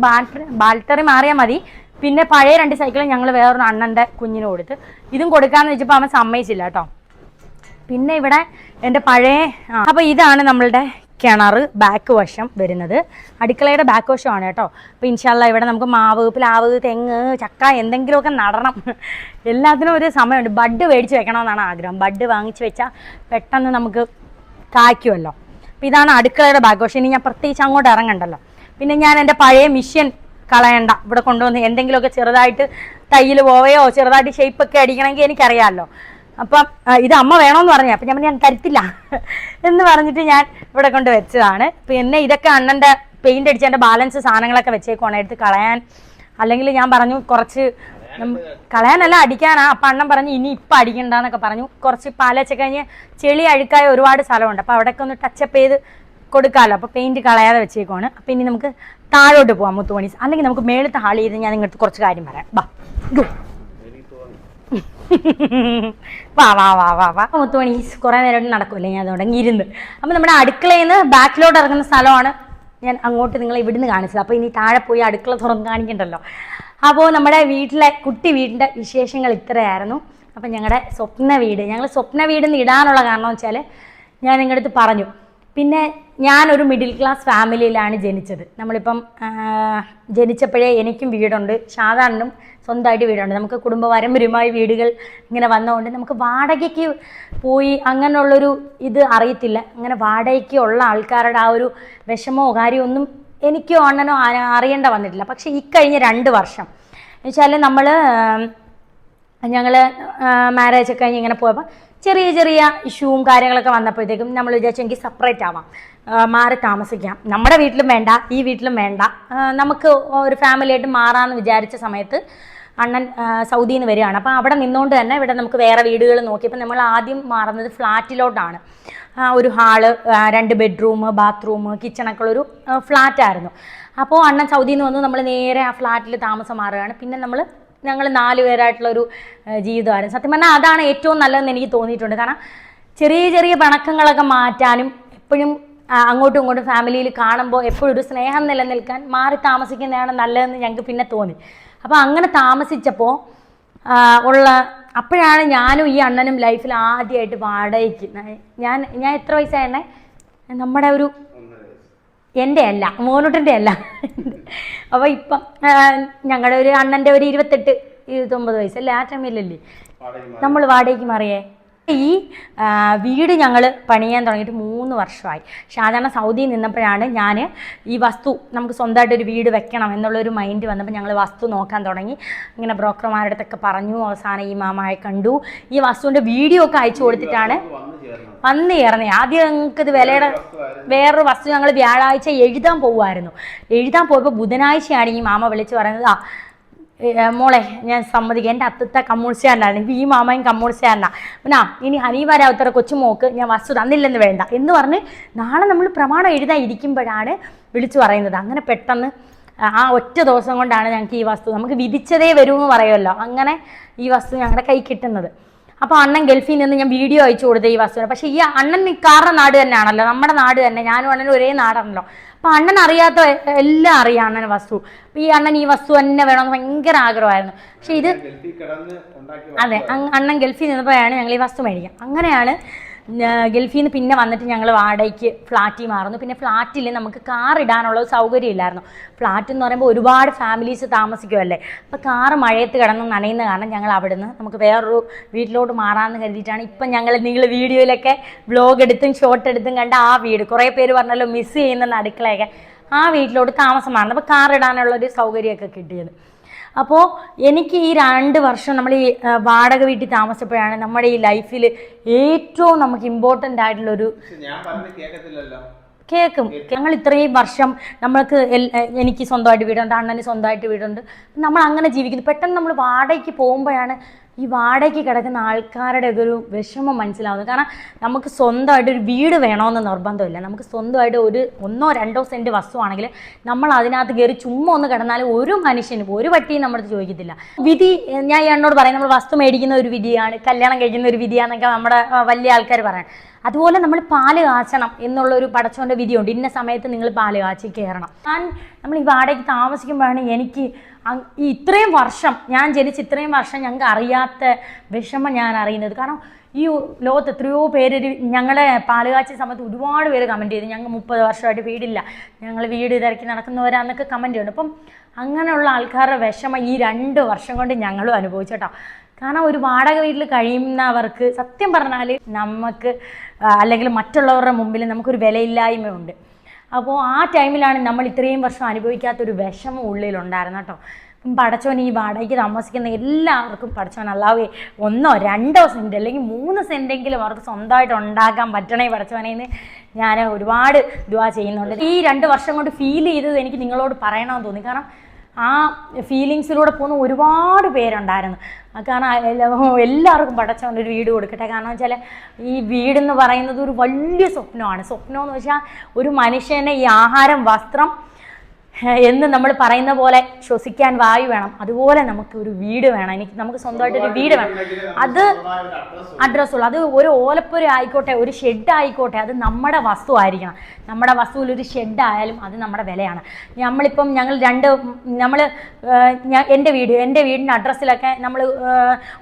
ബാറ്ററി മാറിയാൽ മതി. പിന്നെ പഴയ 2 സൈക്കിളും ഞങ്ങൾ വേറൊരു അണ്ണൻ്റെ കുഞ്ഞിന് കൊടുത്ത് ഇതും കൊടുക്കാമെന്ന് വെച്ചപ്പോൾ അവൻ സമ്മതിച്ചില്ല കേട്ടോ. പിന്നെ ഇവിടെ എൻ്റെ പഴയ അപ്പോൾ ഇതാണ് നമ്മളുടെ കിണർ ബാക്ക് വശം വരുന്നത്. അടുക്കളയുടെ ബാക്ക് വശമാണ് കേട്ടോ. അപ്പോൾ ഇൻഷാല്ല ഇവിടെ നമുക്ക് മാവ് പ്ലാവ് തെങ്ങ് ചക്ക എന്തെങ്കിലുമൊക്കെ നടണം. എല്ലാത്തിനും ഒരു സമയമുണ്ട്. ബഡ് മേടിച്ച് വെക്കണമെന്നാണ് ആഗ്രഹം. ബഡ് വാങ്ങിച്ച് വെച്ചാൽ പെട്ടെന്ന് നമുക്ക് കായ്ക്കുമല്ലോ. അപ്പോൾ ഇതാണ് അടുക്കളയുടെ ബാക്ക് വശം. ഇനി ഞാൻ പ്രത്യേകിച്ച് അങ്ങോട്ട് ഇറങ്ങണ്ടല്ലോ. പിന്നെ ഞാൻ എൻ്റെ പഴയ മിഷ്യൻ കളയണ്ട, ഇവിടെ കൊണ്ടുവന്ന് എന്തെങ്കിലുമൊക്കെ ചെറുതായിട്ട് തയ്യൽ പോവയോ ചെറുതായിട്ട് ഷേപ്പൊക്കെ അടിക്കണമെങ്കിൽ എനിക്കറിയാമല്ലോ. അപ്പം ഇത് അമ്മ വേണമെന്ന് പറഞ്ഞു. അപ്പം ഞാൻ തരത്തില്ല എന്ന് പറഞ്ഞിട്ട് ഞാൻ ഇവിടെ കൊണ്ട് വെച്ചതാണ്. പിന്നെ ഇതൊക്കെ അണ്ണൻ്റെ പെയിൻ്റ് അടിച്ചതിൻ്റെ ബാലൻസ് സാധനങ്ങളൊക്കെ വെച്ചേക്കുവാണ് എടുത്ത് കളയാൻ. അല്ലെങ്കിൽ ഞാൻ പറഞ്ഞു കുറച്ച് കളയാനല്ല അടിക്കാനാ. അപ്പം അണ്ണൻ പറഞ്ഞു ഇനി ഇപ്പം അടിക്കണ്ടെന്നൊക്കെ പറഞ്ഞു. കുറച്ച് പാലച്ച കഴിഞ്ഞ് ചെളി അഴുക്കായ ഒരുപാട് സ്ഥലമുണ്ട്. അപ്പോൾ അവിടെയൊക്കെ ഒന്ന് ടച്ചപ്പ് ചെയ്ത് കൊടുക്കാമല്ലോ. അപ്പോൾ പെയിൻറ്റ് കളയാതെ വെച്ചേക്കുവാണ്. അപ്പം ഇനി നമുക്ക് താഴോട്ട് പോവാം മുത്തുമണി. അല്ലെങ്കിൽ നമുക്ക് മേളത്തെ ഹാൾ ചെയ്ത് ഞാൻ നിങ്ങൾക്ക് കുറച്ച് കാര്യം പറയാം. വാ വാ വാ വാ വാ മുത്തുമണി കുറേ നേരം നടക്കുമല്ലേ ഞാൻ തുടങ്ങി ഇരുന്ന്. അപ്പം നമ്മുടെ അടുക്കളയിൽ നിന്ന് ബാക്കിലോട്ട് ഇറങ്ങുന്ന സ്ഥലമാണ് ഞാൻ അങ്ങോട്ട് നിങ്ങളെ ഇവിടുന്ന് കാണിച്ചത്. അപ്പോൾ ഇനി താഴെ പോയി അടുക്കള തുറന്ന് കാണിക്കണ്ടല്ലോ. അപ്പോൾ നമ്മുടെ വീട്ടിലെ കുട്ടി വീടിൻ്റെ വിശേഷങ്ങൾ ഇത്രയായിരുന്നു. അപ്പം ഞങ്ങളുടെ ഞങ്ങൾ സ്വപ്ന വീടെന്ന് ഇടാനുള്ള കാരണം വെച്ചാൽ ഞാൻ നിങ്ങളുടെ അടുത്ത് പറഞ്ഞു. പിന്നെ ഞാനൊരു മിഡിൽ ക്ലാസ് ഫാമിലിയിലാണ് ജനിച്ചത്. നമ്മളിപ്പം ജനിച്ചപ്പോഴേ എനിക്കും വീടുണ്ട്, ഷാദാനും സ്വന്തമായിട്ട് വീടുണ്ട്. നമുക്ക് കുടുംബപാരമ്പര്യമായ വീടുകൾ ഇങ്ങനെ വന്നതുകൊണ്ട് നമുക്ക് വാടകയ്ക്ക് പോയി അങ്ങനെയുള്ളൊരു ഇത് അറിയത്തില്ല. അങ്ങനെ വാടകയ്ക്ക് ഉള്ള ആൾക്കാരുടെ ആ ഒരു വിഷമോ കാര്യമൊന്നും എനിക്കോ അണ്ണനോ അറിയേണ്ട വന്നിട്ടില്ല. പക്ഷേ ഇക്കഴിഞ്ഞ 2 വർഷം എന്നുവെച്ചാൽ ഞങ്ങൾ മാരേജ് ഒക്കെ കഴിഞ്ഞ് ഇങ്ങനെ പോയപ്പോൾ ചെറിയ ഇഷ്യൂവും കാര്യങ്ങളൊക്കെ വന്നപ്പോഴത്തേക്കും നമ്മൾ വിചാരിച്ചു എനിക്ക് സെപ്പറേറ്റ് ആവാം, മാറി താമസിക്കാം. നമ്മുടെ വീട്ടിലും വേണ്ട ഈ വീട്ടിലും വേണ്ട, നമുക്ക് ഒരു ഫാമിലിയായിട്ട് മാറാമെന്ന് വിചാരിച്ച സമയത്ത് അണ്ണൻ സൗദിയിൽ നിന്ന് വരികയാണ്. അപ്പോൾ അവിടെ നിന്നുകൊണ്ട് തന്നെ ഇവിടെ നമുക്ക് വേറെ വീടുകൾ നോക്കിയപ്പോൾ നമ്മൾ ആദ്യം മാറുന്നത് ഫ്ലാറ്റിലോട്ടാണ്. ഒരു ഹാള്, 2 ബെഡ്റൂം, ബാത്റൂം, കിച്ചണൊക്കെ ഉള്ളൊരു ഫ്ലാറ്റായിരുന്നു. അപ്പോൾ അണ്ണൻ സൗദിയിൽ നിന്ന് വന്ന് നമ്മൾ നേരെ ആ ഫ്ലാറ്റിൽ താമസം മാറുകയാണ്. പിന്നെ ഞങ്ങൾ 4 പേരായിട്ടുള്ളൊരു ജീവിതമായിരുന്നു. സത്യം പറഞ്ഞാൽ അതാണ് ഏറ്റവും നല്ലതെന്ന് എനിക്ക് തോന്നിയിട്ടുണ്ട്. കാരണം ചെറിയ പിണക്കങ്ങളൊക്കെ മാറ്റാനും എപ്പോഴും അങ്ങോട്ടും ഇങ്ങോട്ടും ഫാമിലിയിൽ കാണുമ്പോൾ എപ്പോഴും ഒരു സ്നേഹം നിലനിൽക്കാൻ മാറി താമസിക്കുന്നതാണ് നല്ലതെന്ന് ഞങ്ങൾക്ക് പിന്നെ തോന്നി. അപ്പോൾ അങ്ങനെ താമസിച്ചപ്പോൾ അപ്പോഴാണ് ഞാനും ഈ അണ്ണനും ലൈഫിൽ ആദ്യമായിട്ട് വാടകയ്ക്ക് ഞാൻ എത്ര വയസ്സായിരുന്നേ? നമ്മുടെ എൻ്റെ അല്ല, മോനൂട്ടൻ്റെ അല്ല. അപ്പോൾ ഇപ്പം ഞങ്ങളുടെ ഒരു അണ്ണൻ്റെ ഒരു 28-29 വയസ്സല്ലേ, ആ ടൈമിലല്ലേ നമ്മൾ വാടകയ്ക്ക് മാറിയേ. ഈ വീട് ഞങ്ങൾ പണിയാൻ തുടങ്ങിയിട്ട് 3 വർഷമായി. സാധാരണ സൗദിയിൽ നിന്നപ്പോഴാണ് ഞാൻ ഈ വസ്തു നമുക്ക് സ്വന്തമായിട്ടൊരു വീട് വെക്കണം എന്നുള്ളൊരു മൈൻഡ് വന്നപ്പോൾ ഞങ്ങൾ വസ്തു നോക്കാൻ തുടങ്ങി. ഇങ്ങനെ ബ്രോക്കർമാരുടെ അടുത്തൊക്കെ പറഞ്ഞു. അവസാനം ഈ മാമയെ കണ്ടു. ഈ വസ്തുവിൻ്റെ വീഡിയോ ഒക്കെ അയച്ചു കൊടുത്തിട്ടാണ് വന്ന് ചേർന്നത്. ആദ്യം ഞങ്ങൾക്കിത് വിലയുടെ വേറൊരു വസ്തു ഞങ്ങൾ വ്യാഴാഴ്ച എഴുതാൻ പോകുമായിരുന്നു. എഴുതാൻ പോയപ്പോൾ ബുധനാഴ്ചയാണ് ഈ മാമ വിളിച്ച് പറയുന്നത്, മോളെ ഞാൻ സമ്മതിക്കാം, എൻ്റെ അത്തത്തെ കമ്മൂൾച്ചാരനാണ്, ഈ മാമയും കമ്മൂൾച്ചാരനാ, പിന്നെ ഇനി ഹനീവാരാവത്തറ കൊച്ചുമോക്ക് ഞാൻ വസ്തു തന്നില്ലെന്ന് വേണ്ട എന്ന് പറഞ്ഞ് നാളെ നമ്മൾ പ്രമാണം എഴുതാൻ ഇരിക്കുമ്പോഴാണ് വിളിച്ചു പറയുന്നത്. അങ്ങനെ പെട്ടെന്ന് ആ ഒറ്റ ദിവസം കൊണ്ടാണ് ഞങ്ങൾക്ക് ഈ വസ്തു, നമുക്ക് വിധിച്ചതേ വരുമെന്ന് പറയുമല്ലോ, അങ്ങനെ ഈ വസ്തു ഞങ്ങളുടെ കൈ കിട്ടുന്നത്. അപ്പോൾ അണ്ണൻ ഗൾഫിൽ നിന്ന് ഞാൻ വീഡിയോ അയച്ചു കൊടുത്ത ഈ വസ്തുവിന്. പക്ഷേ ഈ അണ്ണൻ നിൽക്കാറുടെ നാട് തന്നെയാണല്ലോ, നമ്മുടെ നാട് തന്നെ, ഞാനും അണ്ണനും ഒരേ നാടാണല്ലോ. അപ്പോൾ അണ്ണൻ അറിയാത്ത എല്ലാം അറിയാം അണ്ണന് വസ്തു. അപ്പോൾ ഈ അണ്ണൻ ഈ വസ്തു തന്നെ വേണമെന്ന് ഭയങ്കര ആഗ്രഹമായിരുന്നു. പക്ഷേ ഇത് അതെ, അണ്ണൻ ഗൾഫിൽ നിന്നപ്പോഴാണ് ഞങ്ങൾ ഈ വസ്തു മേടിക്കാം. അങ്ങനെയാണ് ഗൾഫിൽ നിന്ന് പിന്നെ വന്നിട്ട് ഞങ്ങൾ വാടകയ്ക്ക് ഫ്ലാറ്റിൽ മാറുന്നു. പിന്നെ ഫ്ലാറ്റിൽ നമുക്ക് കാർ ഇടാനുള്ള സൗകര്യം ഇല്ലായിരുന്നു. ഫ്ലാറ്റ് എന്ന് പറയുമ്പോൾ ഒരുപാട് ഫാമിലീസ് താമസിക്കുമല്ലേ, അപ്പോൾ കാറ് മഴയത്ത് കിടന്ന് നനയുന്ന കാരണം ഞങ്ങൾ അവിടുന്ന് നമുക്ക് വേറൊരു വീട്ടിലോട്ട് മാറാമെന്ന് കരുതിയിട്ടാണ് ഇപ്പം നിങ്ങൾ വീഡിയോയിലൊക്കെ വ്ലോഗ് എടുത്തും ഷോർട്ട് എടുത്തും കണ്ട ആ വീട്, കുറേ പേര് പറഞ്ഞല്ലോ മിസ് ചെയ്യുന്ന അടുക്കളയൊക്കെ, ആ വീട്ടിലോട്ട് താമസം മാറുന്നത്. അപ്പോൾ കാർ ഇടാനുള്ളൊരു സൗകര്യമൊക്കെ കിട്ടിയത്. അപ്പോൾ എനിക്ക് ഈ 2 വർഷം നമ്മൾ ഈ വാടക വീട്ടിൽ താമസിച്ചപ്പോഴാണ് നമ്മുടെ ഈ ലൈഫിൽ ഏറ്റവും നമുക്ക് ഇമ്പോർട്ടൻ്റ് ആയിട്ടുള്ളൊരു കേൾക്കും. ഞങ്ങൾ ഇത്രയും വർഷം നമ്മൾക്ക് എനിക്ക് സ്വന്തമായിട്ട് വീടുണ്ട്, അണ്ണന് സ്വന്തമായിട്ട് വീടുണ്ട്, നമ്മൾ അങ്ങനെ ജീവിക്കുന്നു. പെട്ടെന്ന് നമ്മൾ വാടകയ്ക്ക് പോകുമ്പോഴാണ് ഈ വാടകയ്ക്ക് കിടക്കുന്ന ആൾക്കാരുടെ ഒരു വിഷമം മനസ്സിലാവുന്നത്. കാരണം നമുക്ക് സ്വന്തമായിട്ടൊരു വീട് വേണമെന്ന് നിർബന്ധമില്ല. നമുക്ക് സ്വന്തമായിട്ട് ഒരു 1-2 സെൻറ്റ് വസ്തുവാണെങ്കിൽ നമ്മൾ അതിനകത്ത് കയറി ചുമ്മാ ഒന്ന് കിടന്നാലും ഒരു മനുഷ്യന് ഒരു പട്ടിയും നമ്മുടെ അടുത്ത് ചോദിക്കത്തില്ല. വിധി ഞാൻ എന്നോട് പറയും, നമ്മൾ വസ്തു മേടിക്കുന്ന ഒരു വിധിയാണ്, കല്യാണം കഴിക്കുന്ന ഒരു വിധിയാണെന്നൊക്കെ നമ്മുടെ വലിയ ആൾക്കാർ പറയാൻ. അതുപോലെ നമ്മൾ പാല് കാച്ചണം എന്നുള്ളൊരു പടച്ചോൻ്റെ വിധിയുണ്ട്. ഇന്ന സമയത്ത് നിങ്ങൾ പാല് കാച്ചി കയറണം. നമ്മൾ ഈ വാടകയ്ക്ക് താമസിക്കുമ്പോഴാണ് എനിക്ക് ഈ ഇത്രയും വർഷം ഞാൻ ജനിച്ച് ഇത്രയും വർഷം ഞങ്ങൾക്ക് അറിയാത്ത വിഷമം ഞാൻ അറിയുന്നത്. കാരണം ഈ ലോകത്ത് എത്രയോ പേര് ഞങ്ങളെ പാല് കാച്ചിയ സമയത്ത് ഒരുപാട് പേര് കമൻറ്റ് ചെയ്തു, ഞങ്ങൾ 30 വർഷമായിട്ട് വീടില്ല, ഞങ്ങൾ വീട് തിരക്കി നടക്കുന്നവരാന്നൊക്കെ കമൻറ്റ് ചെയ്യുന്നു. അപ്പം അങ്ങനെയുള്ള ആൾക്കാരുടെ വിഷമം ഈ 2 വർഷം കൊണ്ട് ഞങ്ങളും അനുഭവിച്ചോട്ടോ. കാരണം ഒരു വാടക വീട്ടിൽ കഴിയുന്നവർക്ക് സത്യം പറഞ്ഞാൽ നമുക്ക് അല്ലെങ്കിൽ മറ്റുള്ളവരുടെ മുമ്പിൽ നമുക്കൊരു വിലയില്ലായ്മയുണ്ട്. അപ്പോൾ ആ ടൈമിലാണ് നമ്മൾ ഇത്രയും വർഷം അനുഭവിക്കാത്തൊരു വിഷമം ഉള്ളിലുണ്ടായിരുന്നു കേട്ടോ. അപ്പം പടച്ചോൻ ഈ വാടകയ്ക്ക് താമസിക്കുന്ന എല്ലാവർക്കും പടച്ചോൻ അല്ലാവേ 1-2 സെൻറ്റ് അല്ലെങ്കിൽ 3 സെൻറ്റെങ്കിലും അവർക്ക് സ്വന്തമായിട്ട് ഉണ്ടാക്കാൻ പറ്റണേ പടച്ചോനേന്ന് ഞാൻ ഒരുപാട് ദുആ ചെയ്യുന്നുണ്ട്. ഈ 2 വർഷം കൊണ്ട് ഫീൽ ചെയ്തത് എനിക്ക് നിങ്ങളോട് പറയണമെന്ന് തോന്നി. കാരണം ആ ഫീലിങ്സിലൂടെ പോകുന്ന ഒരുപാട് പേരുണ്ടായിരുന്നു. കാരണം എല്ലാവർക്കും പടച്ചവൻ ഒരു വീട് കൊടുക്കട്ടെ. കാരണം വെച്ചാൽ ഈ വീടെന്ന് പറയുന്നത് ഒരു വലിയ സ്വപ്നമാണ്. സ്വപ്നമെന്ന് വെച്ചാൽ ഒരു മനുഷ്യനെ ഈ ആഹാരം, വസ്ത്രം എന്ന് നമ്മൾ പറയുന്ന പോലെ ശ്വസിക്കാൻ വായു വേണം. അതുപോലെ നമുക്ക് ഒരു വീട് വേണം. നമുക്ക് സ്വന്തമായിട്ടൊരു വീട് വേണം. അത് അഡ്രസ്സുള്ളൂ. അത് ഒരു ഓലപ്പുര ആയിക്കോട്ടെ, ഒരു ഷെഡ് ആയിക്കോട്ടെ, അത് നമ്മുടെ വസ്തു ആയിരിക്കണം. നമ്മുടെ വസ്തുവിൽ ഒരു ഷെഡ് ആയാലും അത് നമ്മുടെ വിലയാണ്. ഞങ്ങൾ എൻ്റെ വീടിൻ്റെ അഡ്രസ്സിലൊക്കെ നമ്മൾ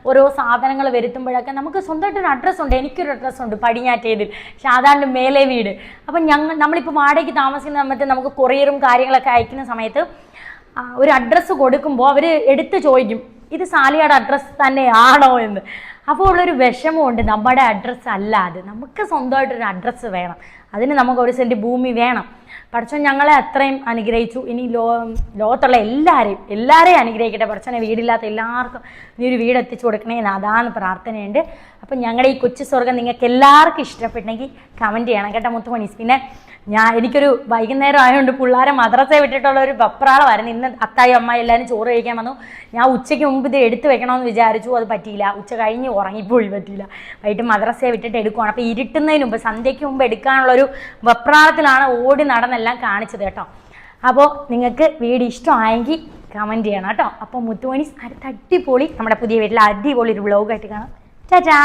ഓരോ സാധനങ്ങൾ വരുത്തുമ്പോഴൊക്കെ നമുക്ക് സ്വന്തമായിട്ടൊരു അഡ്രസ്സുണ്ട്. എനിക്കൊരു അഡ്രസ്സുണ്ട് പടിഞ്ഞാറ്റേതിൽ, സാധാരണ മേലെ വീട്. അപ്പം നമ്മളിപ്പോൾ വാടകയ്ക്ക് താമസിക്കുന്ന സമയത്ത് നമുക്ക് കൊറിയറും കാര്യങ്ങളൊക്കെ അയക്കുന്ന സമയത്ത് ഒരു അഡ്രസ്സ് കൊടുക്കുമ്പോൾ അവർ എടുത്ത് ചോദിക്കും, ഇത് സാലിയുടെ അഡ്രസ്സ് തന്നെയാണോ എന്ന്. അപ്പോൾ ഉള്ളൊരു വിഷമമുണ്ട്. നമ്മുടെ അഡ്രസ്സ് അല്ലാതെ നമുക്ക് സ്വന്തമായിട്ടൊരു അഡ്രസ്സ് വേണം. അതിന് നമുക്ക് 1 സെൻറ്റ് ഭൂമി വേണം. പടച്ചോൻ ഞങ്ങളെ അത്രയും അനുഗ്രഹിച്ചു. ഇനി ലോകത്തുള്ള എല്ലാവരെയും അനുഗ്രഹിക്കട്ടെ. പടച്ചോനെ വീടില്ലാത്ത എല്ലാവർക്കും നീ ഒരു വീട് എത്തിച്ചു കൊടുക്കണേ എന്ന് അതാണ് പ്രാർത്ഥനയുണ്ട്. അപ്പം ഞങ്ങളുടെ ഈ കൊച്ചു സ്വർഗ്ഗം നിങ്ങൾക്ക് എല്ലാവർക്കും ഇഷ്ടപ്പെട്ടെങ്കിൽ കമൻറ്റ് ചെയ്യണം കേട്ടോ മുത്തുമണീസ്. പിന്നെ എനിക്കൊരു വൈകുന്നേരം ആയതുകൊണ്ട് പിള്ളേരെ മദ്രസയെ വിട്ടിട്ടുള്ള ഒരു വെപ്രാളമായിരുന്നു. ഇന്ന് അത്തായി അമ്മായി എല്ലാവരും ചോറ് കഴിക്കാൻ വന്നു. ഞാൻ ഉച്ചയ്ക്ക് മുമ്പ് ഇത് എടുത്ത് വെക്കണമെന്ന് വിചാരിച്ചു, അത് പറ്റിയില്ല. ഉച്ച കഴിഞ്ഞ് ഉറങ്ങിപ്പോയി, പറ്റിയില്ല. വൈകിട്ട് മദ്രസയെ വിട്ടിട്ട് എടുക്കുവാണ്. അപ്പോൾ ഇരുട്ടുന്നതിന് മുമ്പ്, സന്ധ്യയ്ക്ക് മുമ്പ് എടുക്കാനുള്ളൊരു വെപ്രാളത്തിലാണ് ഓടി നടന്നെല്ലാം കാണിച്ചത് കേട്ടോ. അപ്പോൾ നിങ്ങൾക്ക് വീഡിയോ ഇഷ്ടമായെങ്കിൽ കമൻറ്റ് ചെയ്യണം കേട്ടോ. അപ്പോൾ മുത്തുമണീസ് അടുത്ത അടിപൊളി നമ്മുടെ പുതിയ വീട്ടിൽ അടിപൊളി ഒരു വ്ലോഗായിട്ട് കാണാം. ചാച്ചാ.